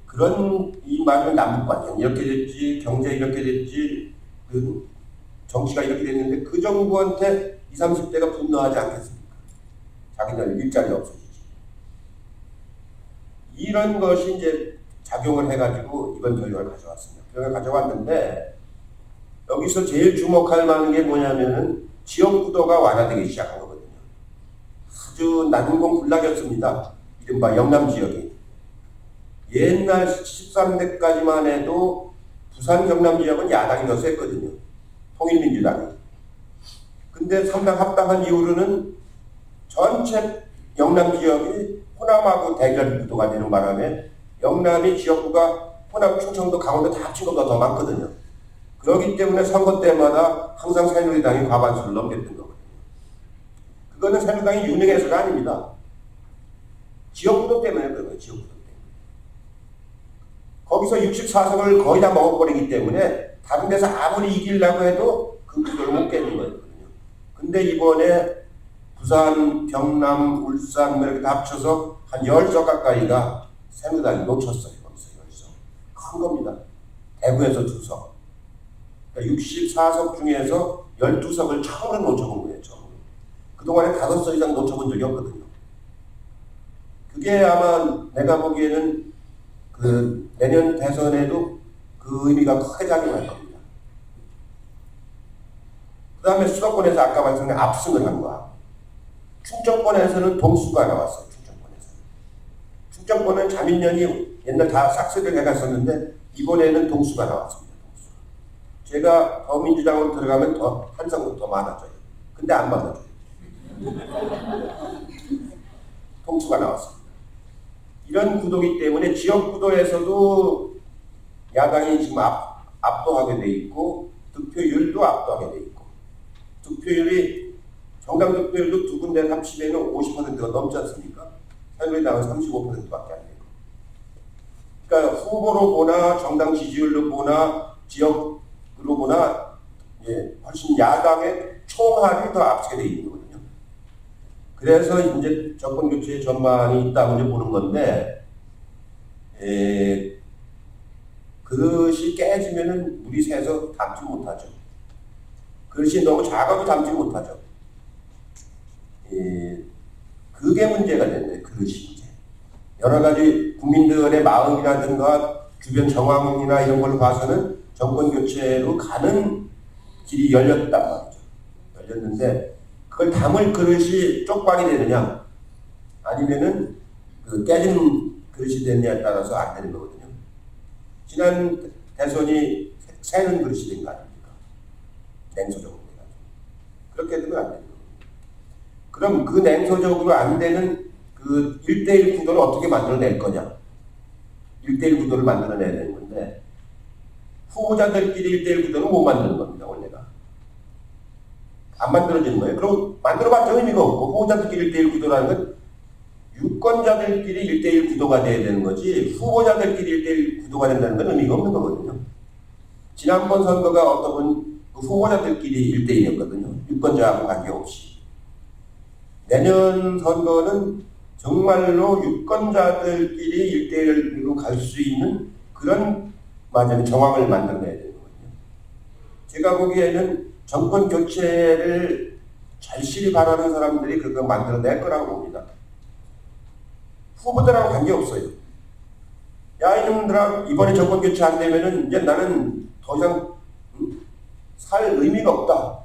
그런 이 말은 남북관계 이렇게 됐지, 경제 이렇게 됐지, 그 정치가 이렇게 됐는데 그 정부한테 20, 30대가 분노하지 않겠습니까? 자기들 일자리 없어지지. 이런 것이 이제 작용을 해가지고 이번 결과를 가져왔습니다. 결과를 가져왔는데 여기서 제일 주목할 만한 게 뭐냐면은 지역 구도가 완화되기 시작한 거거든요. 아주 난공불락이었습니다. 이른바 영남 지역이. 옛날 13대까지만 해도 부산 경남 지역은 야당이 더 셌거든요. 통일민주당이. 근데 3당 합당한 이후로는 전체 영남 지역이 호남하고 대결 구도가 되는 바람에 영남이 지역구가 호남, 충청도, 강원도 다 합친 것보다 더 많거든요. 그렇기 때문에 선거 때마다 항상 새누리당이 과반수를 넘겼던 거거든요. 그거는 새누리당이 유능해서가 아닙니다. 지역구도 때문에 그런 거예요. 지역구도 때문에. 거기서 64석을 거의 다 먹어버리기 때문에 다른 데서 아무리 이기려고 해도 그 구도를 못 깨는 거거든요. 근데 이번에 부산, 경남, 울산 이렇게 다 합쳐서 한 10석 가까이가 새누리당이 놓쳤어요. 거기서 10석. 큰 겁니다. 대구에서 2석. 그러니까 64석 중에서 12석을 처음으로 놓쳐본 거예요. 처음으로. 그동안에 5석 이상 놓쳐본 적이 없거든요. 그게 아마 내가 보기에는 그 내년 대선에도 그 의미가 크게 작용할 겁니다. 그 다음에 수도권에서 아까 말씀드린 압승을 한 거야. 충청권에서는 동수가 나왔어요. 충청권은 자민련이 옛날 다 싹쓸이를 해갔었는데 이번에는 동수가 나왔습니다. 동수. 제가 더민주당으로 들어가면 더 한성도 더 많아져요. 근데 안 많아져요. 동수가 나왔습니다. 이런 구도이기 때문에 지역 구도에서도 야당이 지금 압도하게 돼 있고 득표율도 압도하게 돼 있고 득표율이 정당 득표율도 두 군데 합치면 50%가 넘지 않습니까? 새누리당은 35%밖에 안 되고. 그러니까 후보로 보나 정당 지지율로 보나 지역으로 보나 훨씬 야당의 총합이 더 앞서게 돼 있는 거거든요. 그래서 이제 정권 교체의 전망이 있다고 이제 보는 건데 그것이 깨지면은 물이 새서 담지 못하죠. 그것이 너무 작아도 담지 못하죠. 그게 문제가 됐네. 그것이 이제 여러 가지 국민들의 마음이라든가 주변 정황이나 이런 걸 봐서는 정권 교체로 가는 길이 열렸단 말이죠. 열렸는데 그걸 담을 그릇이 쪽박이 되느냐 아니면은 그 깨진 그릇이 되느냐에 따라서 안 되는 거거든요. 지난 대선이 새는 그릇이 된 거 아닙니까? 냉소적으로. 그렇게 되면 안 되는 거예요. 그럼 그 냉소적으로 안 되는 그 1대1 구도를 어떻게 만들어낼 거냐? 1대1 구도를 만들어내야 되는 건데 후보자들끼리 1대1 구도는 못 만드는 겁니다. 원래가. 안 만들어지는 거예요. 그럼 만들어봤자 의미가 없고 후보자들끼리 1대1 구도라는 건 유권자들끼리 1대1 구도가 돼야 되는 거지 후보자들끼리 1대1 구도가 된다는 건 의미가 없는 거거든요. 지난번 선거가 어떤 분 후보자들끼리 1대1이었거든요. 유권자하고 관계없이. 내년 선거는 정말로 유권자들끼리 1대1로 갈 수 있는 그런 완전히 정황을 만들어내야 되는 거거든요. 제가 보기에는 정권 교체를 절실히 바라는 사람들이 그거 만들어낼 거라고 봅니다. 후보들하고 관계없어요. 야, 이놈들아, 이번에 정권 교체 안 되면은 이제 나는 더 이상 살 의미가 없다.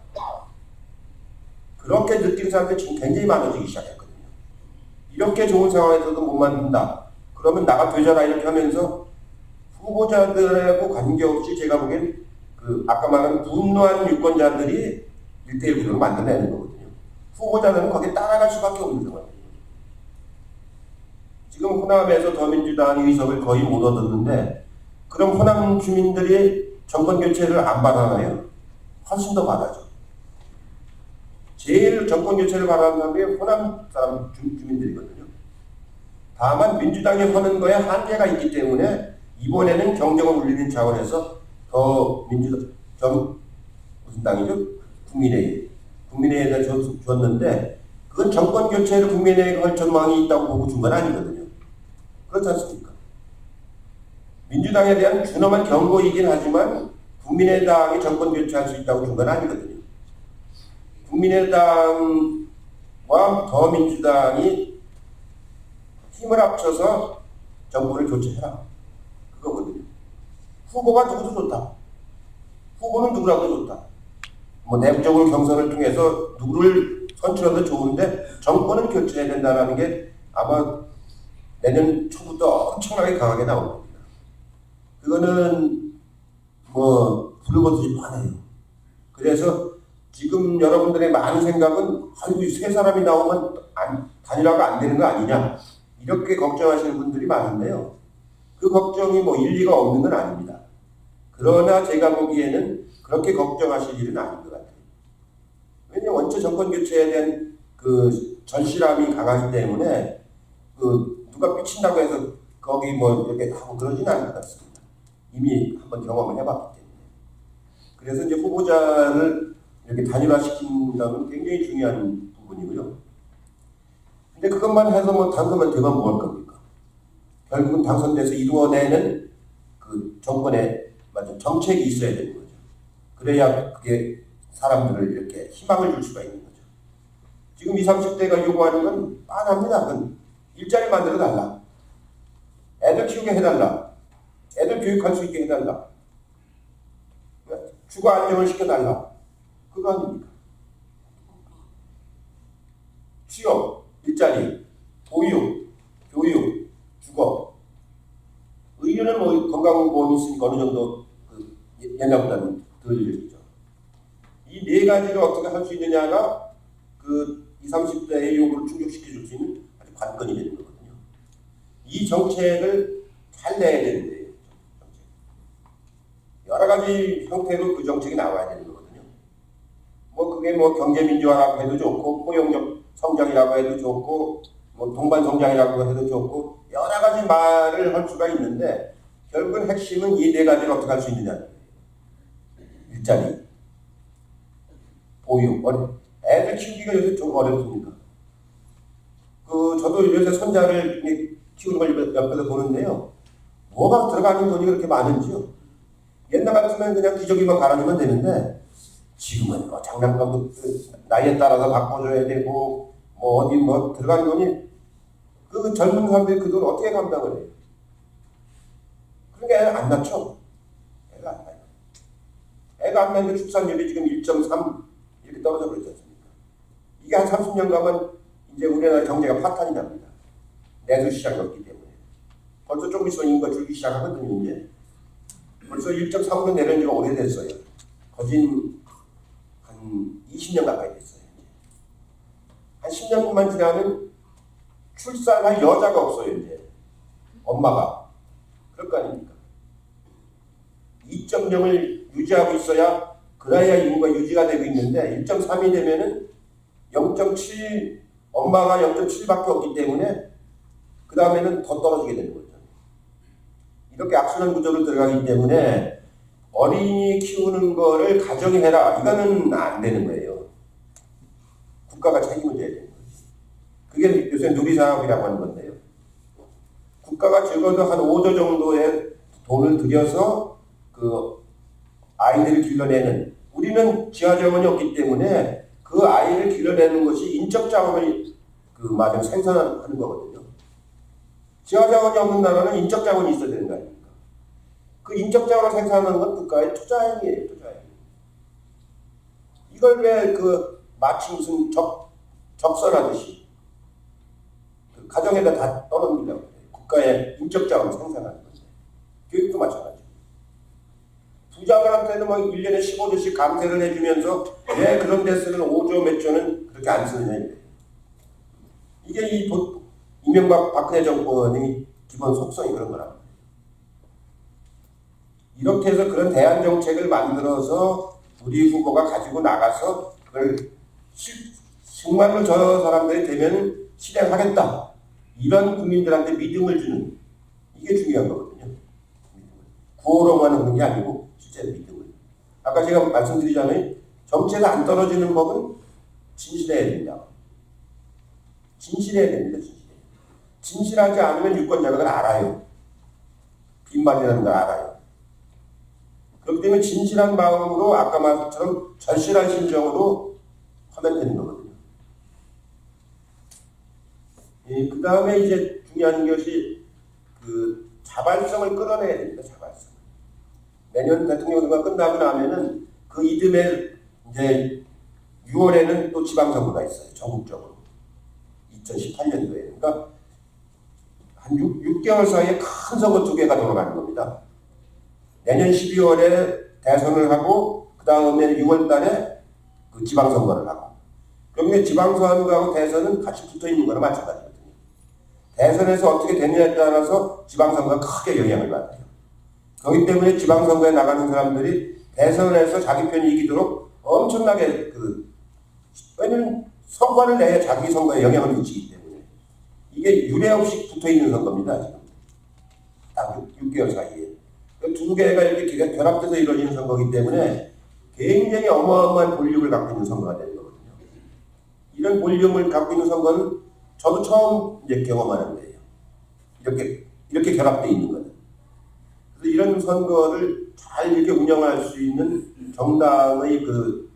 그렇게 느끼는 사람들이 지금 굉장히 많아지기 시작했거든요. 이렇게 좋은 상황에서도 못 만든다. 그러면 나가 되잖아 이렇게 하면서 후보자들하고 관계없이 제가 보기엔 그 아까 말한 분노한 유권자들이 1대1 구도를 만들어내는 거거든요. 후보자들은 거기에 따라갈 수밖에 없는 상황이에요. 지금 호남에서 더민주당이 의석을 거의 못 얻었는데 그럼 호남 주민들이 정권 교체를 안 바라나요? 훨씬 더 바라죠. 제일 정권 교체를 바라는 사람이 호남 사람 주민들이거든요. 다만 민주당이 하는 거에 한계가 있기 때문에 이번에는 경쟁을 울리는 차원에서 더 무슨 당이죠? 국민의힘에다 줬는데 그건 정권 교체를 국민의힘에 할 전망이 있다고 보고 준 건 아니거든요. 그렇지 않습니까? 민주당에 대한 준엄한 경고이긴 하지만 국민의당이 정권 교체할 수 있다고 준 건 아니거든요. 국민의당과 더민주당이 힘을 합쳐서 정권을 교체해라. 그거거든요. 후보가 누구도 좋다. 후보는 누구라도 좋다. 뭐 내부적으로 경선을 통해서 누구를 선출해도 좋은데 정권을 교체해야 된다는 게 아마 내년 초부터 엄청나게 강하게 나올 겁니다. 그거는 뭐 불보듯이 뻔해요. 그래서 지금 여러분들의 많은 생각은 아이고 세 사람이 나오면 단일화가 안 되는 거 아니냐 이렇게 걱정하시는 분들이 많은데요. 그 걱정이 뭐 일리가 없는 건 아닙니다. 그러나 제가 보기에는 그렇게 걱정하실 일은 아닌 것 같아요. 왜냐하면 원체 정권 교체에 대한 그 절실함이 강하기 때문에 그 누가 삐친다고 해서 거기 뭐 이렇게 하고 그러지는 않을 것 같습니다. 이미 한번 경험을 해봤기 때문에. 그래서 이제 후보자를 이렇게 단일화시킨다는 굉장히 중요한 부분이고요. 근데 그것만 해서 뭐 당선만 되면 뭐 할 겁니까? 결국은 당선돼서 이루어내는 그 정권의 맞은 정책이 있어야 되는 거죠. 그래야 그게 사람들을 이렇게 희망을 줄 수가 있는 거죠. 지금 20, 30대가 요구하는 건 빤합니다. 그건 일자리 만들어 달라. 애들 키우게 해달라. 애들 교육할 수 있게 해달라. 주거 안정을 시켜달라. 그거 아닙니까? 취업, 일자리, 보육, 교육, 주거. 의료는 뭐 건강보험이 있으니까 어느 정도 그 옛날보다는 덜 일이죠. 이 네 가지를 어떻게 할 수 있느냐가 그 20, 30대의 요구를 충족시켜 줄 수 있는 아주 관건이 되는 거거든요. 이 정책을 잘 내야 되는데 여러 가지 형태로 그 정책이 나와야 되는 거거든요. 뭐 그게 뭐 경제민주화라고 해도 좋고 포용적 성장이라고 해도 좋고 뭐 동반 성장이라고 해도 좋고 여러 가지 말을 할 수가 있는데 결국은 핵심은 이 네 가지를 어떻게 할 수 있느냐. 일자리, 보육, 애들 키우기가 요새 좀 어렵습니다. 저도 요새 손자를 키우는 걸 옆에서 보는데요. 뭐가 들어가는 돈이 그렇게 많은지요. 옛날 같으면 그냥 기저귀만 갈아주면 되는데 지금은 뭐 장난감도 나이에 따라서 바꿔줘야 되고 뭐 어디 뭐 들어가는 돈이 그 젊은 사람들이 그 돈 어떻게 감당을 해요? 그러니까 애가 안 낳죠. 애가 안 낳아요. 애가 안 낳는데 출산율이 지금 1.3 이렇게 떨어져 버리지 않습니까? 이게 한 30년 가면 이제 우리나라 경제가 파탄이 납니다. 내수 시장이 없기 때문에. 벌써 조금 있으면 인구가 줄기 시작하거든요. 이제. 벌써 1.3으로 내려온 지가 오래됐어요. 거진 한 20년 가까이 됐어요. 한 10년만 지나면 출산할 여자가 없어요. 이제 엄마가. 그럴 거 아닙니까? 2.0을 유지하고 있어야 그래야 인구가 유지가 되고 있는데 1.3이 되면은 0.7 엄마가 0.7밖에 없기 때문에 그 다음에는 더 떨어지게 되는 거죠. 이렇게 악순환 구조로 들어가기 때문에 어린이 키우는 거를 가정이 해라. 이거는 안 되는 거예요. 국가가 책임을 져야 되는 거죠. 그게 요새 누리사업이라고 하는 건데요. 국가가 적어도 한 5조 정도의 돈을 들여서 그 아이들을 길러내는 우리는 지하자원이 없기 때문에 그 아이를 길러내는 것이 인적 자원을 그 마냥 생산하는 거거든요. 지하자원이 없는 나라는 인적 자원이 있어야 되는 거 아닙니까? 그 인적 자원을 생산하는 건 국가의 투자행위예요, 투자행위. 이걸 왜 그 마치 무슨 적설하듯이 그 가정에다 다 떠넘기려고 해요. 국가의 인적 자원을 생산하는 건데. 교육도 마찬가지. 부자들한테는 막 1년에 15조씩 감세를 해주면서 왜 그런 데 쓰는 5조 몇 조는 그렇게 안 쓰느냐 이거예요. 이게 이 이명박 박근혜 정권의 기본 속성이 그런 거란 말이에요. 이렇게 해서 그런 대안 정책을 만들어서 우리 후보가 가지고 나가서 그걸 정말로 저 사람들이 되면 실행하겠다. 이런 국민들한테 믿음을 주는 이게 중요한 거거든요. 구호로만 하는 게 아니고 실제 믿음을. 아까 제가 말씀드리자면 정체가 안 떨어지는 법은 진실해야 된다. 진실해야 됩니다. 진실하지 않으면 유권자가 그걸 알아요. 빈말이라는 걸 알아요. 그렇기 때문에 진실한 마음으로 아까 말씀처럼 절실한 심정으로 하면 되는 거거든요. 예, 그 다음에 이제 중요한 것이 그 자발성을 끌어내야 됩니다. 자발성. 내년 대통령 선거가 끝나고 나면은 그 이듬해 이제 6월에는 또 지방선거가 있어요. 전국적으로. 2018년도에. 그러니까 한 6개월 사이에 큰 선거 2개가 돌아가는 겁니다. 내년 12월에 대선을 하고 그 다음에 6월 달에 그 지방선거를 하고. 그러면 지방선거하고 대선은 같이 붙어있는 거나 마찬가지거든요. 대선에서 어떻게 되느냐에 따라서 지방선거가 크게 영향을 받아요. 그렇기 때문에 지방선거에 나가는 사람들이 대선에서 자기 편이 이기도록 엄청나게 왜냐면 성과를 내야 자기 선거에 영향을 미치기 때문에 이게 유례 없이 붙어있는 선거입니다. 지금 딱 6개월 사이에. 두 개가 이렇게 결합돼서 이루어지는 선거이기 때문에 굉장히 어마어마한 볼륨을 갖고 있는 선거가 되는 거거든요. 이런 볼륨을 갖고 있는 선거는 저도 처음 이제 경험하는 거예요. 이렇게 결합되어 있는 거는. 그래서 이런 선거를 잘 이렇게 운영할 수 있는 정당의 그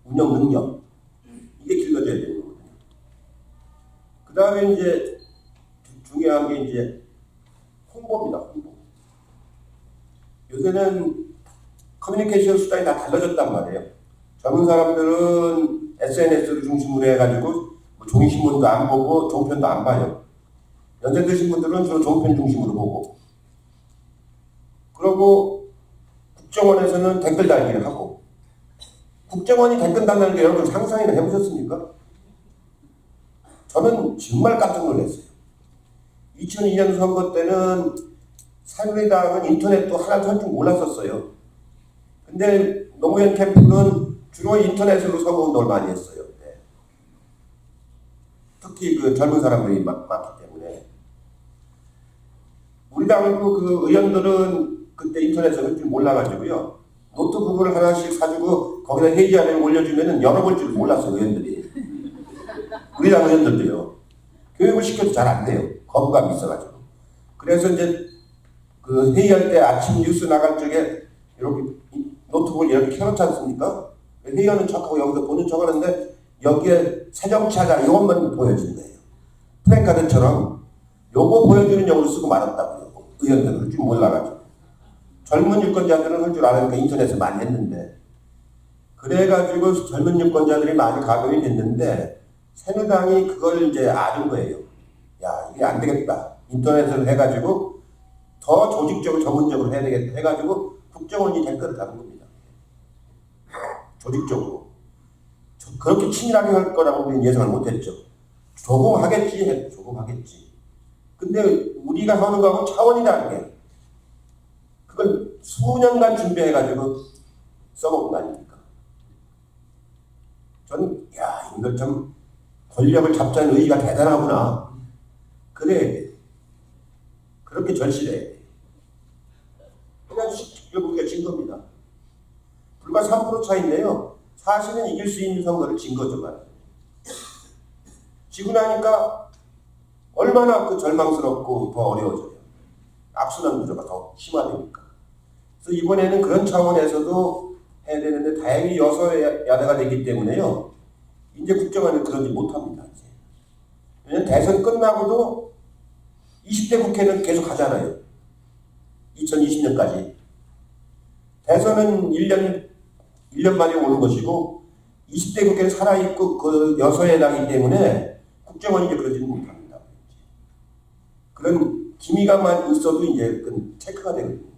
운영 능력, 이게 길러져야 되는 거거든요. 그 다음에 이제 중요한 게 이제 홍보입니다. 홍보. 요새는 커뮤니케이션 수단이 다 달라졌단 말이에요. 젊은 사람들은 SNS를 중심으로 해가지고 뭐 종이신문도 안 보고 종편도 안 봐요. 연세 드신 분들은 주로 종편 중심으로 보고, 그러고 국정원에서는 댓글 달기를 하고. 국정원이 댓글 달는 게 여러분 상상이나 해보셨습니까? 저는 정말 깜짝 놀랐어요. 2002년 선거 때는 새누리당은 인터넷도 하나도 할 줄 몰랐었어요. 근데 노무현 캠프는 주로 인터넷으로 선거운동을 많이 했어요. 네. 특히 그 젊은 사람들이 많기 때문에. 우리 당도 그 의원들은 그때 인터넷을 할 줄 몰라가지고요. 노트북을 하나씩 사주고 거기다 회의자료를 올려주면 열어볼 줄 몰랐어요, 의원들이. 우리 당 의원들도요. 교육을 시켜도 잘 안 돼요. 거부감이 있어가지고. 그래서 이제 그 회의할 때 아침 뉴스 나갈 적에 이렇게 노트북을 이렇게 켜놓지 않습니까? 회의하는 척하고 여기서 보는 척 하는데 여기에 새정치하자 이것만 보여주는 거예요. 플래카드처럼 요거 보여주는 용어를 쓰고 말았다고요. 의원들은 할 줄 몰라가지고. 젊은 유권자들은 할 줄 아니까 인터넷을 많이 했는데, 그래가지고 젊은 유권자들이 많이 가동이 됐는데 새누리당이 그걸 이제 아는 거예요. 야, 이게 안 되겠다. 인터넷을 해가지고 더 조직적으로 전문적으로 해야 되겠다 해가지고 국정원이 댓글을 다는 겁니다. 조직적으로. 그렇게 치밀하게 할 거라고 우리는 예상을 못했죠. 조금 하겠지. 근데 우리가 하는 거하고 차원이 다른 게, 그걸 수년간 준비해가지고 써먹은 거 아닙니까? 저는 이걸 참 권력을 잡자는 의지가 대단하구나. 그래. 그렇게 절실해. 그냥 결국 우리가 진 겁니다. 불과 3% 차인데요. 사실은 이길 수 있는 선거를 진 거죠. 말이에요. 지고 나니까 얼마나 그 절망스럽고 더 어려워져요. 악순환 구조가 더 심화되니까. 그래서 이번에는 그런 차원에서도 해야 되는데 다행히 여소야대가 되기 때문에요. 이제 국정원은 그러지 못합니다. 이제. 왜냐하면 대선 끝나고도 20대 국회는 계속 하잖아요. 2020년까지. 대선은 1년 만에 오는 것이고 20대 국회는 살아있고 그 여소야당이기 때문에 국정원이 이제 그러지는 못합니다. 그런 기미감만 있어도 이제 체크가 되거든요.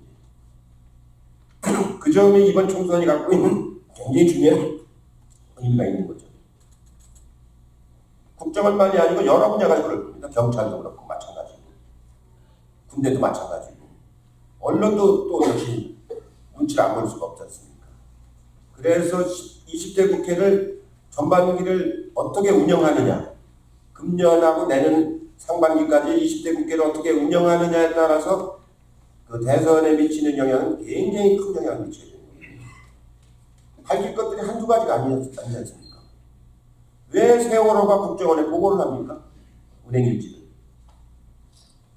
그 점이 이번 총선이 갖고 있는 굉장히 중요한 의미가 있는 거죠. 국정원만이 아니고 여러 분야가 그럴 겁니다. 경찰도 그렇고 마찬가지고, 군대도 마찬가지고, 언론도 또 역시 눈치를 안 볼 수가 없지 않습니까? 그래서 20대 국회를 전반기를 어떻게 운영하느냐, 금년하고 내년 상반기까지 20대 국회를 어떻게 운영하느냐에 따라서 그 대선에 미치는 영향은 굉장히 큰 영향을 미쳐야 됩니다. 밝힐 것들이 한두 가지가 아니지 않습니까? 왜 세월호가 국정원에 보고를 합니까? 운행일지를.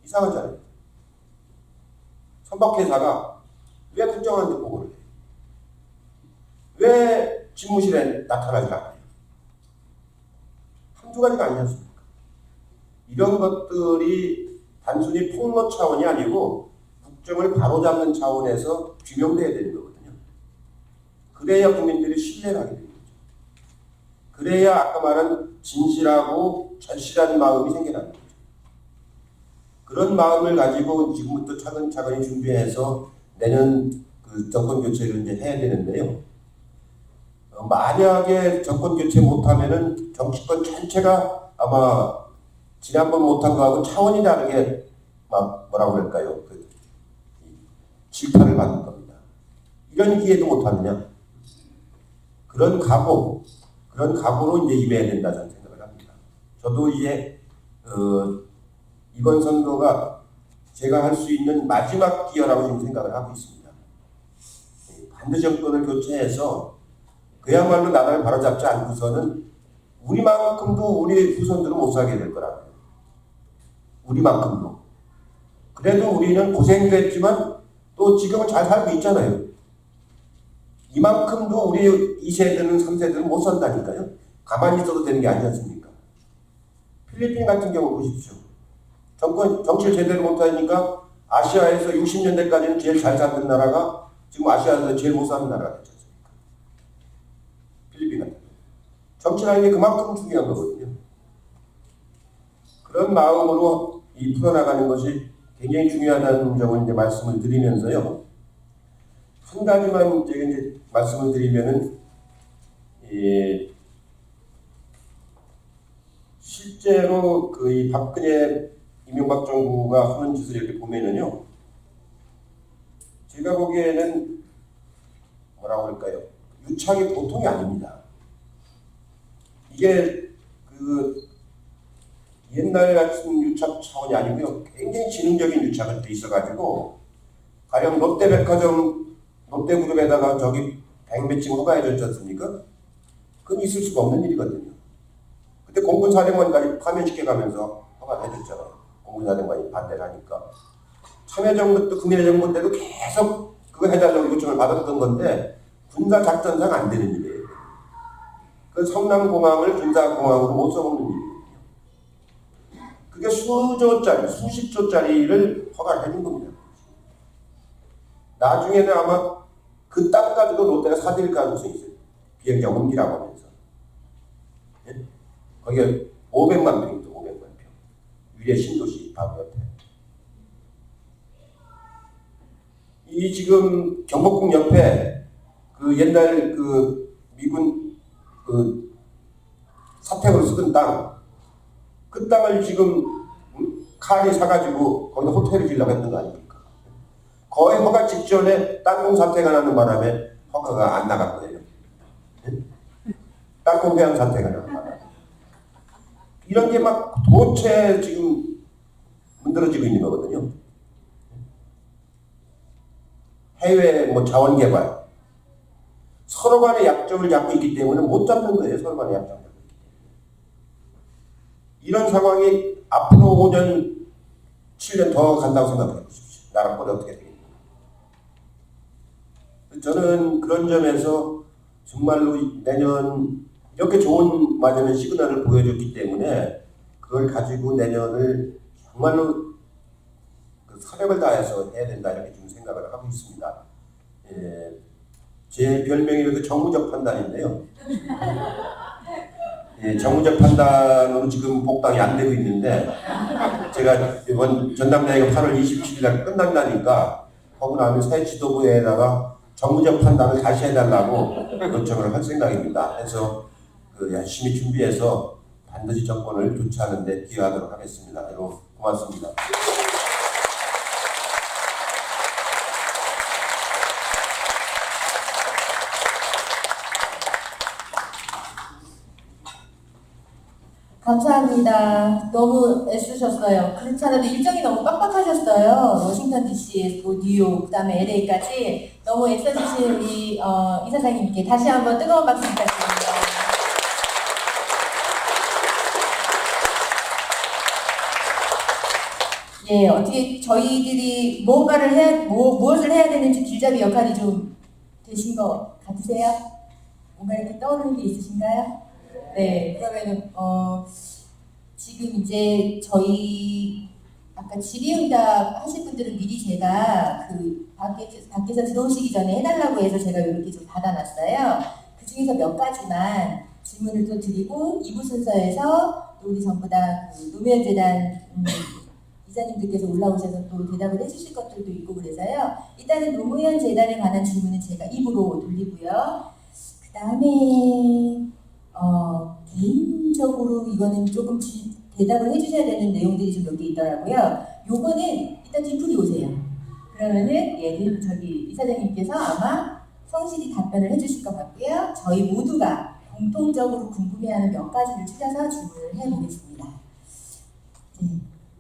이상하잖아요. 선박회사가 왜 국정원한테 보고를 해요? 왜 집무실에 나타나지 않아요? 한두 가지가 아니지 않습니까? 이런 것들이 단순히 폭로 차원이 아니고 국정을 바로잡는 차원에서 규명돼야 되는 거거든요. 그래야 국민들이 신뢰를 하게 되는 거죠. 그래야 아까 말한 진실하고 절실한 마음이 생겨나는 거죠. 그런 마음을 가지고 지금부터 차근차근히 준비해서 내년 그 정권 교체를 이제 해야 되는데요. 만약에 정권 교체 못하면은 정치권 전체가 아마 지난번 못한 거하고 차원이 다르게 막 뭐라고 그럴까요? 그 질타를 받는 겁니다. 이런 기회도 못하느냐? 그런 각오로 이제 임해야 된다 저는 생각을 합니다. 저도 이제 이번 선거가 제가 할 수 있는 마지막 기회라고 지금 생각을 하고 있습니다. 반드시 정권을 교체해서 그야말로 나라를 바로잡지 않고서는 우리만큼도 우리 후손들은 못 살게 될 거라고요. 우리만큼도. 그래도 우리는 고생도 했지만 또 지금은 잘 살고 있잖아요. 이만큼도 우리 2세대는 3세대는 못 산다니까요. 가만히 있어도 되는 게 아니지 않습니까? 필리핀 같은 경우 보십시오. 정치를 제대로 못하니까 아시아에서 60년대까지는 제일 잘 사는 나라가 지금 아시아에서 제일 못 사는 나라가 됐지 않습니까? 필리핀 같은 경우. 정치라는 게 그만큼 중요한 거거든요. 그런 마음으로 풀어나가는 것이 굉장히 중요하다는 점을 이제 말씀을 드리면서요. 한 가지만 제가 이제 말씀을 드리면은, 실제로 이 박근혜, 이명박 정부가 하는 짓을 이렇게 보면은요, 제가 보기에는 뭐라고 할까요? 유착이 보통이 아닙니다. 이게 옛날 같은 유착 차원이 아니고요. 굉장히 지능적인 유착이 돼 있어가지고, 가령 롯데백화점, 롯데그룹에다가 저기 100매칭 허가해줬지 않습니까? 그건 있을 수가 없는 일이거든요. 그때 공군사령관까지 파면시켜가면서 허가해줬잖아요. 공군사령관이 반대를 하니까. 참여정부 때, 국민의정부 때도 계속 그거 해달라고 요청을 받았던 건데, 군사작전상 안 되는 일이에요. 그 성남공항을 군사공항으로 못 써먹는 일이에요. 그게 수조짜리, 수십조짜리를 허가를 해준 겁니다. 나중에는 아마 그 땅 가지고 롯데가 사들일 가능성이 있어요. 비행장 옮기라고 하면서. 예? 거기에 500만 평입니다. 500만 평. 위례 신도시 바로 옆에. 이 지금 경복궁 옆에 그 옛날 그 미군 그 사택으로 쓰던 땅, 그 땅을 지금 칼이 사가지고 거기다 호텔을 지으려고 했던 거 아닙니까? 거의 허가 직전에 땅콩 사태가 나는 바람에 허가가 안 나간 거예요. 땅콩 회항 사태가 나는 바람에. 이런 게 막 도체 지금 문드러지고 있는 거거든요. 해외 자원 개발. 서로 간의 약점을 잡고 있기 때문에 못 잡는 거예요. 서로 간의 약점을 잡고 있기 때문에. 이런 상황이 앞으로 5년, 7년 더 간다고 생각해 보십시오. 나라 꼴이 어떻게 되겠냐. 저는 그런 점에서 정말로 내년 이렇게 좋은 마련의 시그널을 보여줬기 때문에 그걸 가지고 내년을 정말로 그 사력을 다해서 해야 된다 이렇게 좀 생각을 하고 있습니다. 예, 제 별명이 정무적 판단인데요. 예, 정무적 판단으로 지금 복당이 안 되고 있는데 제가 이번 전당대회가 8월 27일 날 끝난다니까 하고 나면 새 지도부에다가 정무적 판단을 다시 해달라고 요청을 할 생각입니다. 그래서 열심히 준비해서 반드시 정권을 교체하는 데 기여하도록 하겠습니다. 여러분 고맙습니다. 감사 감사합니다. 너무 애쓰셨어요. 그렇지 않아도 일정이 너무 빡빡하셨어요. 워싱턴 DC, 또 뉴욕, 그다음에 LA까지 너무 애써주신 우리 이사장님께 다시 한번 뜨거운 박수 부탁드립니다. 예, 어떻게 저희들이 뭔가를 무엇을 해야 되는지 길잡이 역할이 좀 되신 것 같으세요? 뭔가 이렇게 떠오르는 게 있으신가요? 네, 그러면은 지금 이제 저희 아까 질의응답 하실 분들은 미리 제가 그 밖에서 들어오시기 전에 해달라고 해서 제가 이렇게 좀 받아놨어요. 그 중에서 몇 가지만 질문을 또 드리고 2부 순서에서 또 우리 전부 다그 노무현재단 이사님들께서 올라오셔서 또 대답을 해주실 것들도 있고 그래서요. 일단은 노무현 재단에 관한 질문은 제가 입으로 돌리고요. 그 다음에 개인적으로 이거는 조금 대답을 해주셔야 되는 내용들이 좀 몇 개 있더라고요. 요거는 일단 뒤풀이 오세요. 그러면은 저기 이사장님께서 아마 성실히 답변을 해주실 것 같고요. 저희 모두가 공통적으로 궁금해하는 몇 가지를 추려서 질문을 해보겠습니다. 네.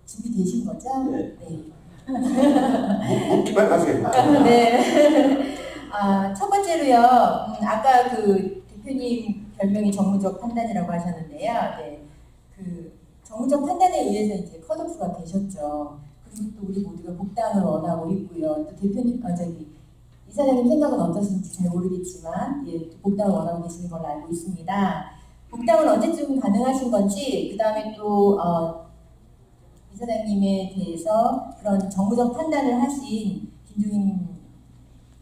준비되신 거죠? 네. 네. 묻기만 하세요. 네. 첫 번째로요. 아까 그 대표님 별명이 정무적 판단이라고 하셨는데요. 네. 그 정무적 판단에 의해서 이제 컷오프가 되셨죠. 그리고 또 우리 모두가 복당을 원하고 있고요. 또 대표님, 이사장님 생각은 어떠신지 잘 모르겠지만, 예, 복당을 원하고 계시는 걸로 알고 있습니다. 복당은 언제쯤 가능하신 건지, 그 다음에 또 이사장님에 대해서 그런 정무적 판단을 하신 김종인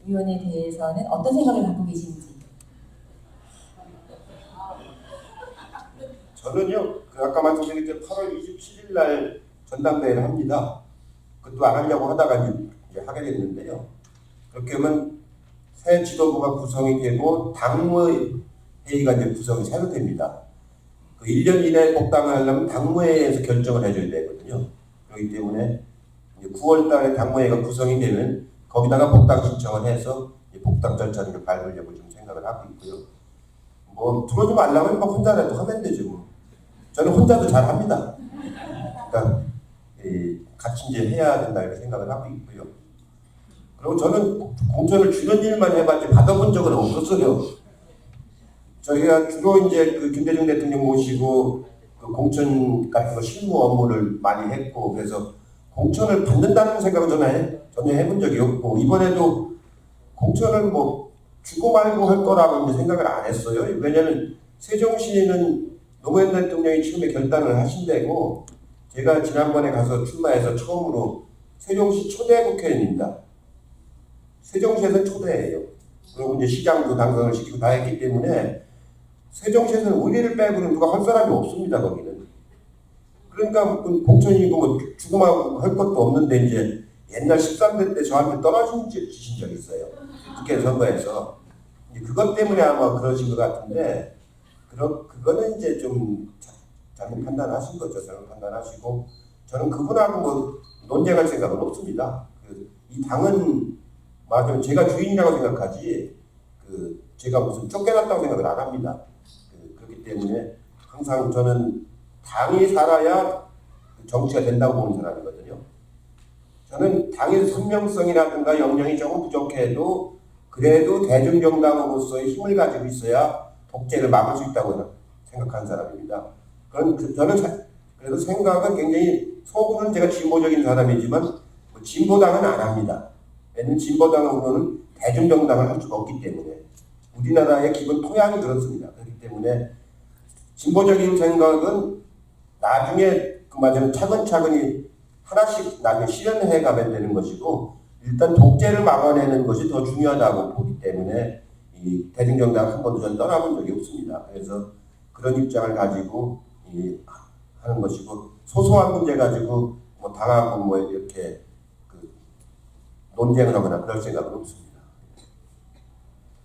의원에 대해서는 어떤 생각을 갖고 계신지. 저는요, 아까 말씀드린 8월 27일 날 전당대회를 합니다. 그것도 안 하려고 하다가 이제 하게 됐는데요. 그렇게 하면 새 지도부가 구성이 되고 당무회의가 이제 구성이 새로 됩니다. 그 1년 이내에 복당을 하려면 당무회에서 결정을 해줘야 되거든요. 그렇기 때문에 9월 달에 당무회가 구성이 되면 거기다가 복당 신청을 해서 복당 절차를 밟으려고 좀 생각을 하고 있고요. 뭐 들어오지 말라면 뭐 혼자라도 하면 되죠. 뭐. 저는 혼자도 잘 합니다. 그러니까 같이 이제 해야 된다 이렇게 생각을 하고 있고요. 그리고 저는 공천을 주는 일만 해봤지 받아본 적은 없었어요. 저희가 주로 이제 그 김대중 대통령 모시고 그 공천 같은 거 실무 업무를 많이 했고 그래서 공천을 받는다는 생각은 전혀 해본 적이 없고 이번에도 공천을 뭐 주고 말고 할 거라고 이제 생각을 안 했어요. 왜냐하면 세종시는 노무현 대통령이 처음에 결단을 하신 데고 제가 지난번에 가서 출마해서 처음으로 세종시 초대 국회의원입니다. 세종시에서는 초대예요. 그리고 이제 시장도 당선을 시키고 다 했기 때문에 세종시에서는 우리를 빼고는 누가 할 사람이 없습니다. 거기는. 그러니까 공천이고 뭐 주고만 할 것도 없는데 이제 옛날 13대 때 저한테 떨어지신 적이 있어요. 국회 선거에서. 그것 때문에 아마 그러신 것 같은데 그거는 이제 좀 잘못 판단하신 거죠. 잘못 판단하시고 저는 그분하고 뭐 논쟁할 생각은 없습니다. 이 당은 맞아요. 제가 주인이라고 생각하지 제가 무슨 쫓겨났다고 생각을 안 합니다. 그렇기 때문에 항상 저는 당이 살아야 정치가 된다고 보는 사람이거든요. 저는 당의 선명성이라든가 역량이 조금 부족해도 그래도 대중정당으로서의 힘을 가지고 있어야 독재를 막을 수 있다고 생각하는 사람입니다. 저는 그래도 생각은 굉장히 속으로는 제가 진보적인 사람이지만 뭐 진보당은 안 합니다. 왜냐하면 진보당으로는 대중정당을 할 수가 없기 때문에 우리나라의 기본 토양이 그렇습니다. 그렇기 때문에 진보적인 생각은 나중에 그마저는 차근차근히 하나씩 나중에 실현해 가면 되는 것이고 일단 독재를 막아내는 것이 더 중요하다고 보기 때문에 이 대중정당 한 번도 전 떠나본 적이 없습니다. 그래서 그런 입장을 가지고 하는 것이고 소소한 문제 가지고 뭐 당하고 뭐 이렇게 논쟁을 하거나 그럴 생각은 없습니다.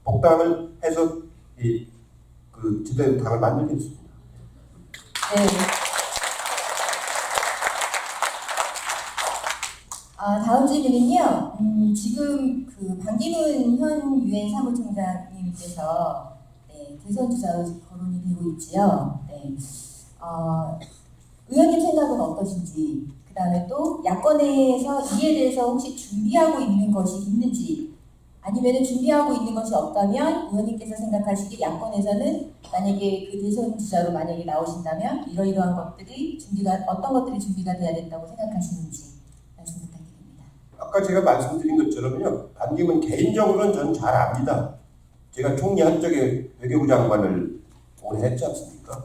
복당을 해서 제대로 당을 만들겠습니다. 네. 다음 질문은요. 지금 그 반기문 현 유엔 사무총장님께서 대선 주자로 거론이 되고 있지요. 네. 의원님 생각은 어떠신지, 그 다음에 또 야권에서 이에 대해서 혹시 준비하고 있는 것이 있는지, 아니면 준비하고 있는 것이 없다면 의원님께서 생각하시기에 야권에서는 만약에 그 대선 주자로 만약에 나오신다면 이러이러한 것들이 어떤 것들이 준비가 돼야 된다고 생각하시는지 말씀 부탁드립니다. 아까 제가 말씀드린 것처럼요, 반기문 개인적으로는 저는 잘 압니다. 제가 총리 한 적에 외교부 장관을 오래 했지 않습니까?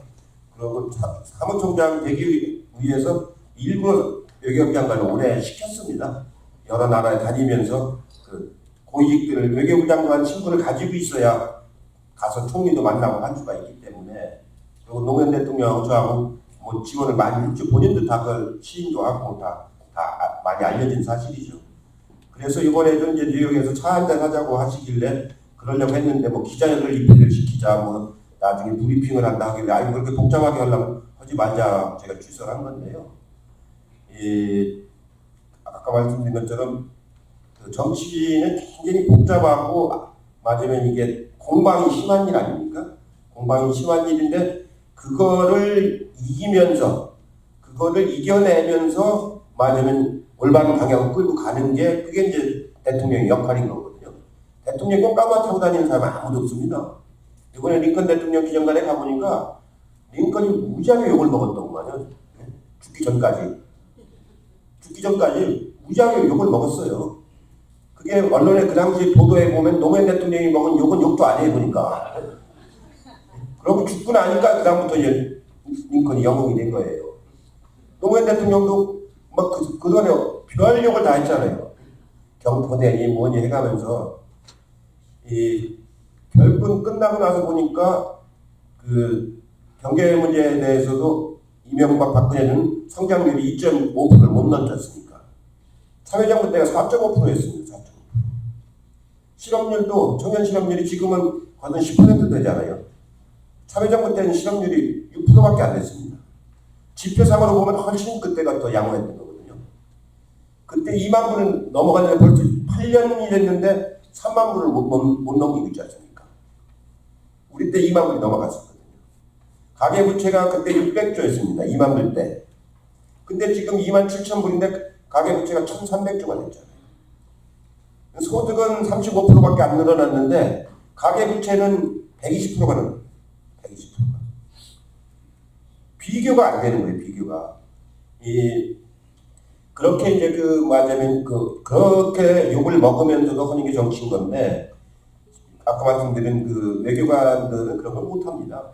그리고 사무총장 되기 위해서 일부 외교부 장관을 오래 시켰습니다. 여러 나라에 다니면서 그 고위직들을 외교부 장관 신분을 가지고 있어야 가서 총리도 만나고 할 수가 있기 때문에, 그리고 노무현 대통령 저하고 뭐 지원을 많이 했죠. 본인도 다 그걸 시인도 하고 다 많이 알려진 사실이죠. 그래서 이번에도 이제 뉴욕에서 차 한잔 하자고 하시길래 그러려고 했는데, 뭐 기자회견을 입회를 시키자, 뭐 나중에 브리핑을 한다 하길래, 아니 그렇게 복잡하게 하려면 하지 말자 제가 취소를 한 건데요. 아까 말씀드린 것처럼 그 정치는 굉장히 복잡하고, 맞으면 이게 공방이 심한 일 아닙니까? 공방이 심한 일인데 그거를 이겨내면서 맞으면 올바른 방향을 끌고 가는 게, 그게 이제 대통령의 역할인 거거든요. 대통령이 꽃가마 타고 다니는 사람은 아무도 없습니다. 이번에 링컨 대통령 기념관에 가보니까 링컨이 무지하게 욕을 먹었더구만요. 죽기 전까지 무지하게 욕을 먹었어요. 그게 언론에 그 당시 보도해 보면 노무현 대통령이 먹은 욕은 욕도 아니에요, 보니까. 그러고 죽고 나니까 그다음부터 이제 링컨이 영웅이 된 거예요. 노무현 대통령도 막 그동안에 별 욕을 다 했잖아요. 경포대니 뭐니 해가면서. 결국 끝나고 나서 보니까 그 경제 문제에 대해서도 이명박 박근혜는 성장률이 2.5%를 못 넘겼으니까. 참여정부 때가 4.5%였습니다. 4.5%. 실업률도, 청년 실업률이 지금은 거의 10% 되잖아요. 참여정부 때는 실업률이 6%밖에 안 됐습니다. 지표상으로 보면 훨씬 그때가 더 양호했던 거거든요. 그때 2만 불은 넘어갔는데 벌써 8년이 됐는데 3만 불을 못 넘기고 있지 않습니까? 우리 때 2만 불이 넘어갔었거든요. 가계부채가 그때 600조였습니다. 2만 불 때. 근데 지금 2만 7천 불인데 가계부채가 1,300조가 됐잖아요. 소득은 35%밖에 안 늘어났는데 가계부채는 120%가 늘어났어요. 120%가. 비교가 안 되는 거예요, 비교가. 그렇게 이제 말하자면 그렇게 욕을 먹으면서도 하는 게 정치인 건데, 아까 말씀드린 그 외교관들은 그런 걸 못합니다.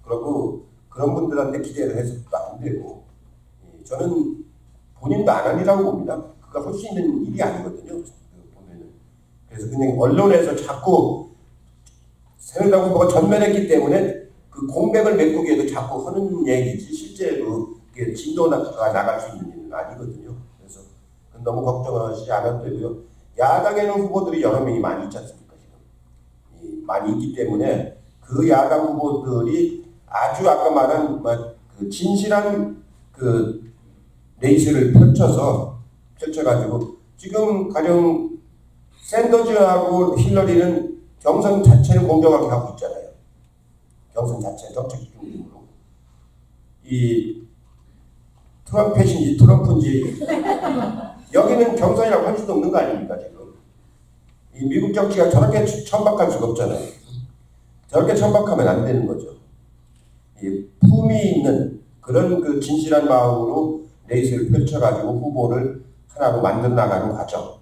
그리고 그런 분들한테 기대를 해서도 안 되고, 저는 본인도 안 하리라고 봅니다. 그가 할 수 있는 일이 아니거든요. 보면은. 그래서 그냥 언론에서 자꾸 새누리당 후보가 전멸했기 때문에 그 공백을 메꾸기 위해서 자꾸 하는 얘기지, 실제로 진도가 나갈 수 있는 일은 아니거든요. 그래서 너무 걱정하시지 않아도 되고요. 야당에는 후보들이 여러 명이 많이 있지 않습니까? 지금 많이 있기 때문에 그 야당 후보들이 아주 아까 말한 그 진실한 그 레이스를 펼쳐가지고, 지금 가령 샌더즈하고 힐러리는 경선 자체를 공정하게 하고 있잖아요. 경선 자체 정책적 중심으로. 이 트럼펫인지 트럼프인지 여기는 경선이라고 할 수도 없는 거 아닙니까, 지금. 이 미국 정치가 저렇게 천박할 수가 없잖아요. 저렇게 천박하면 안 되는 거죠. 이 품이 있는 그런 그 진실한 마음으로 레이스를 펼쳐가지고 후보를 하나로 만들어 나가는 과정.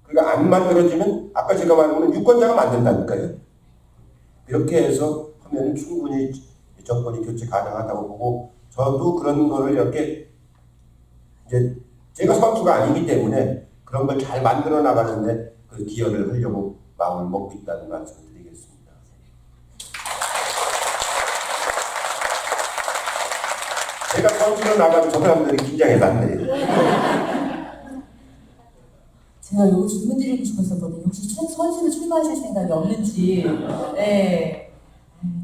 그러니까 안 만들어지면 아까 제가 말한 유권자가 만든다니까요. 이렇게 해서 하면 충분히 정권이 교체 가능하다고 보고, 저도 그런 거를 이렇게 이제 제가 선수가 아니기 때문에 그런 걸 잘 만들어 나가는데 그 기여를 하려고 마음을 먹고 있다는 말씀을 드리겠습니다. 제가 선수로 나가면 저 사람들이 긴장해서 안 돼요. 제가 이거 질문 드리고 싶었었거든요. 혹시 선수로 출마하실 생각이 없는지. 네.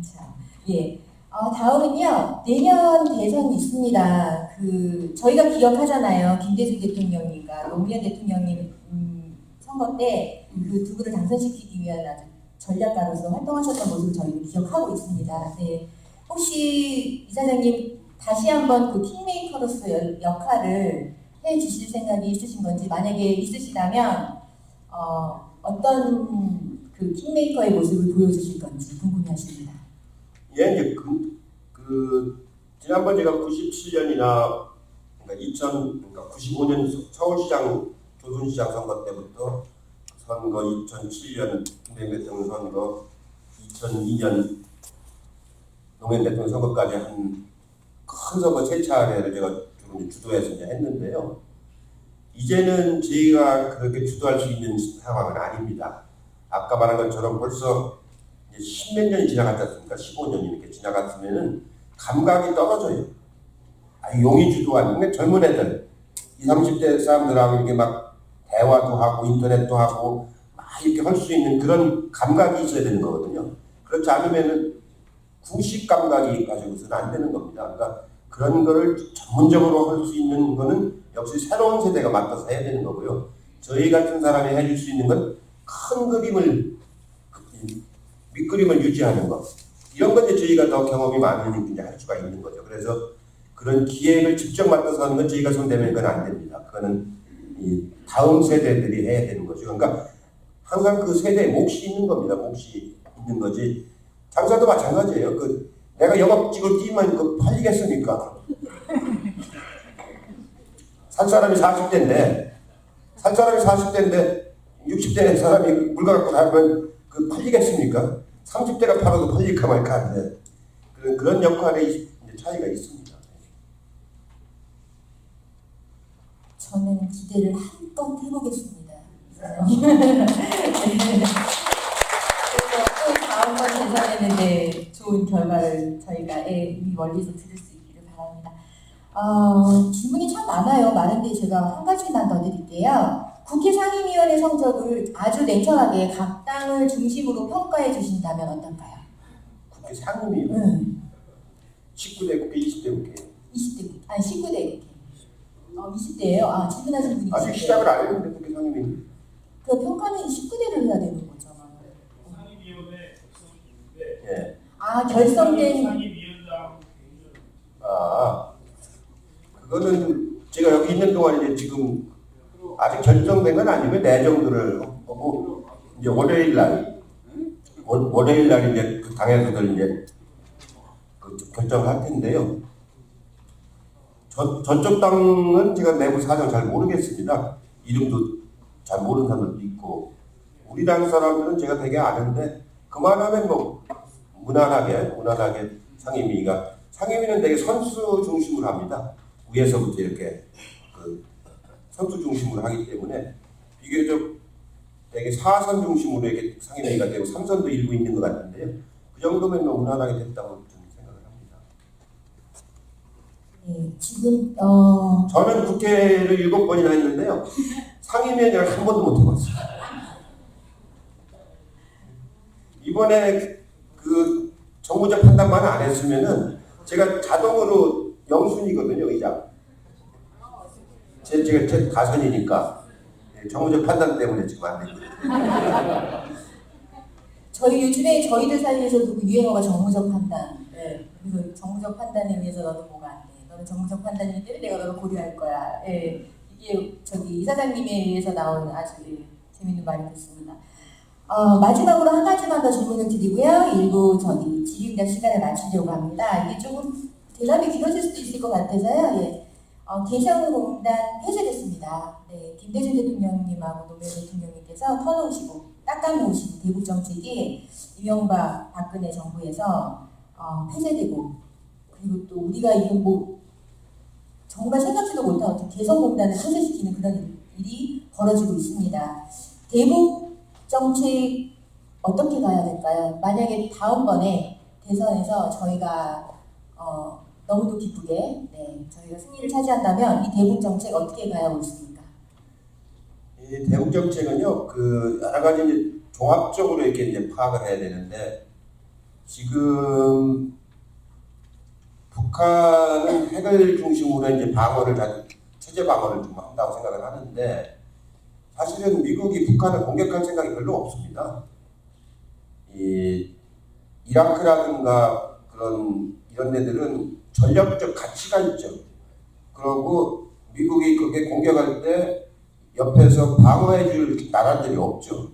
참. 예. 다음은요, 내년 대선이 있습니다. 저희가 기억하잖아요. 김대중 대통령님과 노무현 대통령님 선거 때 그 두 분을 당선시키기 위한 아주 전략가로서 활동하셨던 모습을 저희는 기억하고 있습니다. 네. 혹시 이사장님 다시 한번 그 킹메이커로서 역할을 해 주실 생각이 있으신 건지, 만약에 있으시다면 어떤 그 킹메이커의 모습을 보여주실 건지 궁금해하십니다. 예, 이제 지난번 제가 97년이나 그러니까 95년 서울시장 조선시장 선거 때부터 선거 2007년 김대중 대통령 선거 2002년 노무현 대통령 선거까지 한 큰 선거 세 차례를 제가 주로 주도해서 이제 했는데요. 이제는 제가 그렇게 주도할 수 있는 상황은 아닙니다. 아까 말한 것처럼 벌써 이제 10몇 년이 지나갔지 않습니까? 15년이 이렇게 지나갔으면은 감각이 떨어져요. 용이 주도하는 젊은 애들, 20, 30대 사람들하고 이렇게 막 대화도 하고 인터넷도 하고 막 이렇게 할 수 있는 그런 감각이 있어야 되는 거거든요. 그렇지 않으면은 구식 감각이 가지고서는 안 되는 겁니다. 그러니까 그런 거를 전문적으로 할 수 있는 거는 역시 새로운 세대가 맡아서 해야 되는 거고요. 저희 같은 사람이 해줄 수 있는 건 큰 그림을, 밑그림을 유지하는 것. 이런 건 이제 저희가 더 경험이 많으니까 이제 할 수가 있는 거죠. 그래서 그런 기획을 직접 맡아서 하는 건 저희가 손대면 그건 안 됩니다. 그거는 이 다음 세대들이 해야 되는 거죠. 그러니까 항상 그 세대에 몫이 있는 겁니다. 몫이 있는 거지. 장사도 마찬가지예요. 내가 영업직을 뛰면 팔리겠습니까? 살 사람이 40대인데 60대 사람이 물가 갖고 살면 팔리겠습니까? 30대가 팔아도 팔릴까 말까 하는데 그런 역할의 차이가 있습니다. 저는 기대를 한껏 해보겠습니다. 또 다음번 대선에는 좋은 결과를 저희가 이 멀리서 들을 수 있기를 바랍니다. 질문이 참 많아요. 많은데 제가 한 가지만 더 드릴게요. 국회 상임위원회 성적을 아주 냉철하게 각 당을 중심으로 평가해 주신다면 어떨까요? 국회 상임위요? 19대 국회, 20대 국회. 20대 국회, 아니 19대 국회. 20대예요. 질문하신 분이 아직 20대예요. 시작을 안 했는데 국회 상임위. 그 평가는 19대를 해야 되는 거잖아요. 상임위원회 결성이 있는데 예. 결성된 상임위원장 그거는 제가 여기 있는 동안 이제 지금 아직 결정된 건 아니고요. 내정들을 하고 이제 월요일 날 이제 그 당에서들 이제 결정할 텐데요. 저쪽 당은 제가 내부 사정 잘 모르겠습니다. 이름도 잘 모르는 사람들도 있고 우리 당 사람들은 제가 되게 아는데 그만하면 무난하게 상임위는 되게 선수 중심으로 합니다. 위에서부터 이렇게 선수 중심으로 하기 때문에 비교적 되게 4선 중심으로 이렇게 상임위가 되고 3선도 일부 있는 것 같은데요. 그 정도면 무난하게 됐다고 저는 생각을 합니다. 네, 지금 저는 국회를 7번이나 했는데요. 상임위원장을 한 번도 못 해봤어요. 이번에 정부적 판단만 안 했으면은 제가 자동으로 영순이거든요, 의장. 제가 가선이니까 정부적 판단 때문에 지금 안 되거든요. 요즘에 저희들 사이에서도 그 유행어가 정무적 판단. 네. 그래서 정무적 판단에 의해서 너는 뭐가 안 돼. 너는 정무적 판단이기 때문에 내가 너를 고려할 거야. 네. 이게 이사장님에 의해서 나온 아주 재밌는 말이 됐습니다. 마지막으로 한 가지만 더 질문을 드리고요. 일부 질의응답 시간을 마치려고 합니다. 이게 조금 대답이 길어질 수도 있을 것 같아서요. 예. 개성공단 폐쇄됐습니다. 네, 김대중 대통령님하고 노무현 대통령님께서 터놓으시고 닦아놓으신 대북 정책이 이명박 박근혜 정부에서 폐쇄되고, 그리고 또 우리가 이런 정말 생각지도 못한 어떤 개성공단을 폐쇄시키는 그런 일이 벌어지고 있습니다. 대북 정책 어떻게 가야 될까요? 만약에 다음번에 대선에서 저희가 너무도 기쁘게 저희가 승리를 차지한다면 이 대북 정책 어떻게 가야 옳습니까? 이 대북 정책은요, 여러 가지 이제 종합적으로 이렇게 이제 파악을 해야 되는데 지금 북한은 핵을 중심으로 이제 체제 방어를 좀 한다고 생각을 하는데 사실은 미국이 북한을 공격할 생각이 별로 없습니다. 이라크라든가 그런 이런 데들은 전략적 가치가 있죠. 그리고 미국이 그렇게 공격할 때 옆에서 방어해 줄 나라들이 없죠.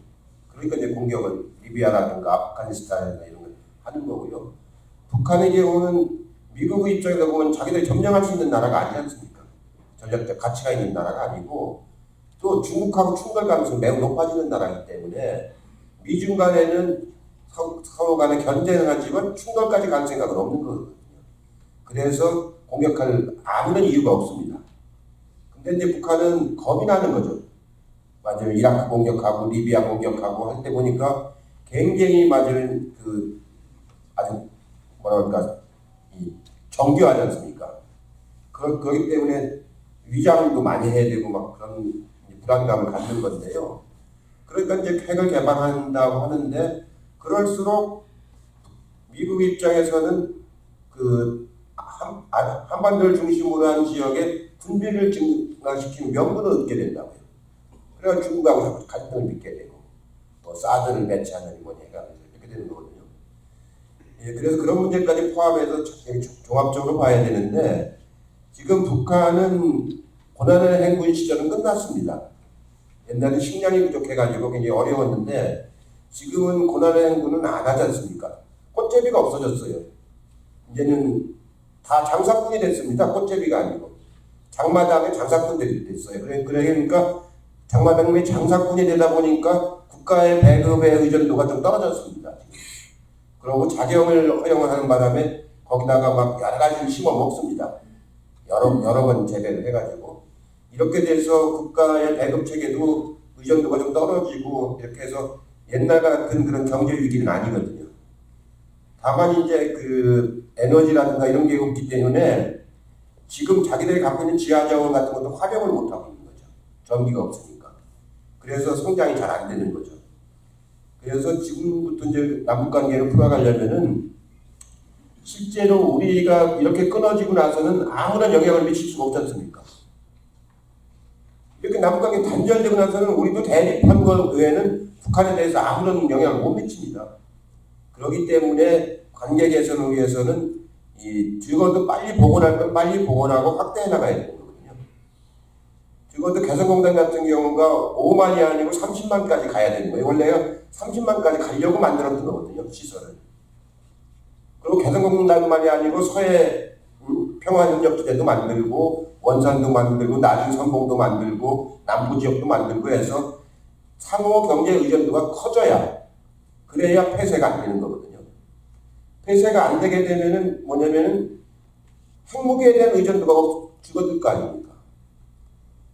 그러니까 이제 공격을 리비아라든가 아프가니스탄이나 이런 걸 하는 거고요. 북한의 경우는 미국의 입장에서 보면 자기들이 점령할 수 있는 나라가 아니지 않습니까? 전략적 가치가 있는 나라가 아니고 또 중국하고 충돌 가능성이 매우 높아지는 나라이기 때문에 미중 간에는 서로 간에 견제는 하지만 충돌까지 갈 생각은 없는 거거든요. 그래서 공격할 아무런 이유가 없습니다. 근데 이제 북한은 겁이 나는 거죠. 맞아요. 이라크 공격하고 리비아 공격하고 할 때 보니까 굉장히 맞은 아주 뭐랄까 정교하지 않습니까? 그렇기 때문에 위장도 많이 해야 되고 막 그런 불안감을 갖는 건데요. 그러니까 이제 핵을 개발한다고 하는데 그럴수록 미국 입장에서는 한반도를 중심으로 한 지역에 분비를 증가시키는 명분을 얻게 된다고요. 그래서 중국하고 갈등을 빚게 되고 또 사드를 배치하는 뭐냐 이렇게 되는 거거든요. 예, 그래서 그런 문제까지 포함해서 종합적으로 봐야 되는데 지금 북한은 고난의 행군 시절은 끝났습니다. 옛날에 식량이 부족해가지고 굉장히 어려웠는데 지금은 고난의 행군은 안 하지 않습니까? 꽃제비가 없어졌어요. 이제는 다 장사꾼이 됐습니다. 꽃제비가 아니고 장마당에 장사꾼들이 됐어요. 그러니까 장마당에 장사꾼이 되다 보니까 국가의 배급의 의존도가 좀 떨어졌습니다. 그리고 자경을 허용하는 바람에 거기다가 막 여러 가지를 심어 먹습니다. 여러 번 재배를 해가지고 이렇게 돼서 국가의 배급 체계도 의존도가 좀 떨어지고 이렇게 해서 옛날 같은 그런 경제 위기는 아니거든요. 다만 이제 에너지라든가 이런 게 없기 때문에 지금 자기들이 갖고 있는 지하자원 같은 것도 활용을 못하고 있는 거죠. 전기가 없으니까. 그래서 성장이 잘 안 되는 거죠. 그래서 지금부터 이제 남북관계를 풀어가려면은 실제로 우리가 이렇게 끊어지고 나서는 아무런 영향을 미칠 수가 없지 않습니까? 이렇게 남북관계 단절되고 나서는 우리도 대립한 것 외에는 북한에 대해서 아무런 영향을 못 미칩니다. 그렇기 때문에 관계 개선을 위해서는 적어도 빨리 복원할 건 빨리 복원하고 확대해 나가야 되는 거거든요. 적어도 개성공단 같은 경우가 5만이 아니고 30만까지 가야 되는 거예요. 원래 30만까지 가려고 만들었던 거거든요. 시설을. 그리고 개성공단만이 아니고 서해 평화협력지대도 만들고 원산도 만들고 나중 선봉도 만들고 남부지역도 만들고 해서 상호 경제 의존도가 커져야 그래야 폐쇄가 안 되는 거거든요. 폐쇄가 안 되게 되면은 뭐냐면은 핵무기에 대한 의존도가 줄어들 거 아닙니까?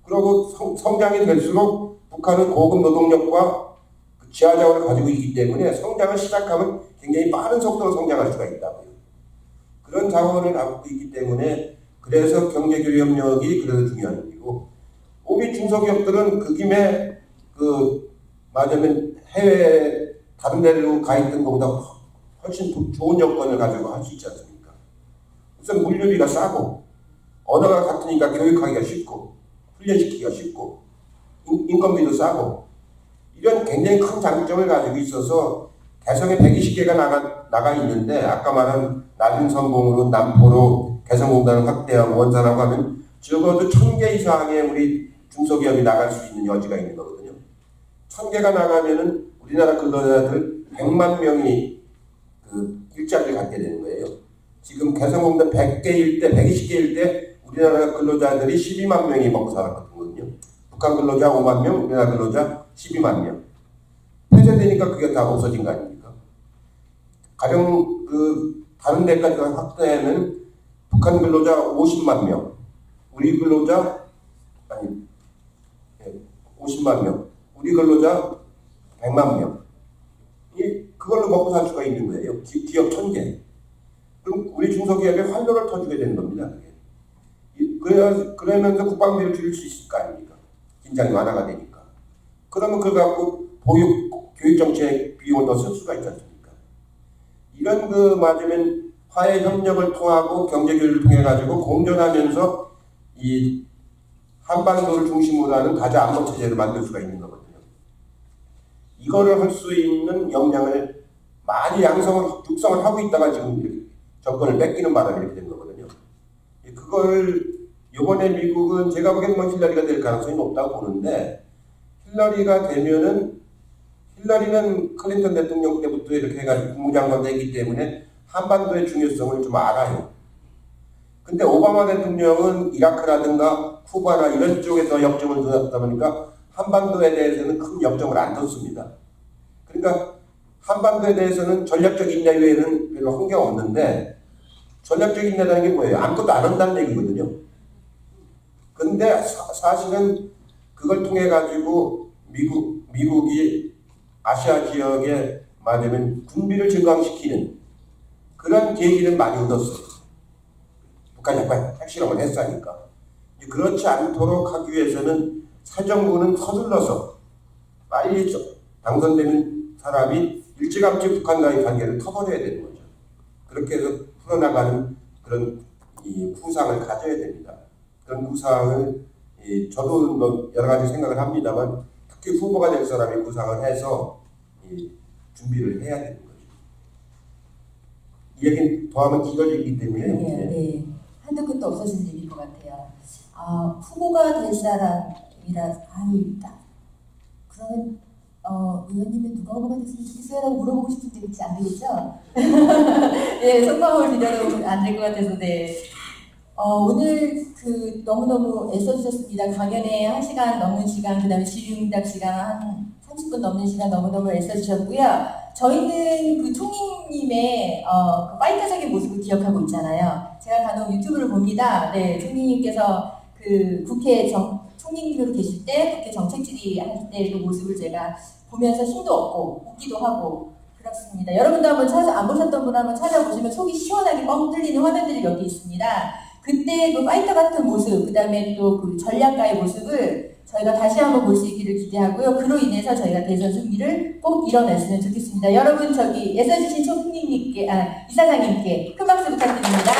그리고 성장이 될수록 북한은 고급 노동력과 지하자원을 가지고 있기 때문에 성장을 시작하면 굉장히 빠른 속도로 성장할 수가 있다고요. 그런 자원을 갖고 있기 때문에 그래서 경제교류협력이 그래서 중요한 일이고 우리 중소기업들은 그 김에 맞으면 해외 다른 데로 가 있던 것보다 훨씬 좋은 여건을 가지고 할 수 있지 않습니까? 우선 물류비가 싸고 언어가 같으니까 교육하기가 쉽고 훈련시키기가 쉽고 인건비도 싸고 이런 굉장히 큰 장점을 가지고 있어서 개성에 120개가 나가 있는데 아까 말한 낮은 선봉으로 남포로 개성공단을 확대하고 원산하고 하면 적어도 1000개 이상의 우리 중소기업이 나갈 수 있는 여지가 있는 거거든요. 1000개가 나가면은 우리나라 근로자들 100만 명이 일자리를 갖게 되는 거예요. 지금 개성공단 100개일 때, 120개일 때 우리나라 근로자들이 12만 명이 먹고 살았거든요. 북한 근로자 5만 명, 우리나라 근로자 12만 명. 폐쇄되니까 그게 다 없어진 거 아닙니까? 가령 다른 데까지 확대하면 북한 근로자 50만 명, 우리 근로자 50만 명, 우리 근로자 100만 명. 그걸로 먹고 살 수가 있는 거예요. 기업 1000개. 그럼 우리 중소기업에 활로를 터주게 되는 겁니다. 그러면서 국방비를 줄일 수 있을 거 아닙니까? 긴장이 완화가 되니까. 그러면 그걸 갖고 교육정책 비용을 더 쓸 수가 있지 않습니까? 이런 맞으면 화해 협력을 통하고 경제교류를 통해 가지고 공존하면서 이 한반도를 중심으로 하는 가자 안보 체제를 만들 수가 있는 거거든요. 이거를 할 수 있는 역량을 많이 육성을 하고 있다가 지금 정권을 뺏기는 바람에 이렇게 된 거거든요. 그걸 이번에 미국은 제가 보기엔 뭐 힐러리가 될 가능성이 높다고 보는데, 힐러리가 되면은 힐러리는 클린턴 대통령 때부터 이렇게 해가지고 국무장관 되기 때문에 한반도의 중요성을 좀 알아요. 근데 오바마 대통령은 이라크라든가 쿠바나 이런 쪽에서 역점을 두었다 보니까 한반도에 대해서는 큰 역점을 안 뒀습니다. 그러니까 한반도에 대해서는 전략적 인내 외에는 별로 한 게 없는데, 전략적 인내라는 게 뭐예요? 아무것도 안 한다는 얘기거든요. 근데 사실은 그걸 통해 가지고 미국이 아시아 지역에 말하자면 군비를 증강시키는 그런 계기를 많이 얻었어요. 북한이 약간 핵실험을 했으니까. 그렇지 않도록 하기 위해서는 새 정부는 서둘러서 빨리 당선되는 사람이 일찌감치 북한과의 관계를 터버려야 되는 거죠. 그렇게 해서 풀어나가는 그런 구상을 가져야 됩니다. 그런 구상을 저도 뭐 여러 가지 생각을 합니다만 특히 후보가 될 사람이 구상을 해서 준비를 해야 되는 거죠. 이 얘기는 더하면 길어지기 때문에 네. 한두 끝도 없어진 얘기일 것 같아요. 후보가 될 사람이라 있다. 그러면 의원님은 누가 후보가 됐으면 좋겠어요? 라고 물어보고 싶은데 그렇지 안 되겠죠? 네, 속마음을 드려도 안 될 것 같아서 네. 오늘 너무너무 애써주셨습니다. 강연에 1시간 넘는 시간, 그 다음에 질의응답 시간 한 30분 넘는 시간 너무너무 애써주셨고요. 저희는 총리님의 그 파이터적인 모습을 기억하고 있잖아요. 제가 간혹 유튜브를 봅니다. 네, 총리님께서 국회 총리님으로 계실 때 국회 정책질의 할 때 그 모습을 제가 보면서 힘도 얻고 웃기도 하고 그렇습니다. 여러분도 한번 안 보셨던 분 한번 찾아보시면 속이 시원하게 뻥 뚫리는 화면들이 몇 개 있습니다. 그때 그 파이터 같은 모습, 그 다음에 또 그 전략가의 모습을 저희가 다시 한번 볼 수 있기를 기대하고요. 그로 인해서 저희가 대선 승리를 꼭 이뤄냈으면 좋겠습니다. 여러분 애써주신 총리님께, 이사장님께 큰 박수 부탁드립니다.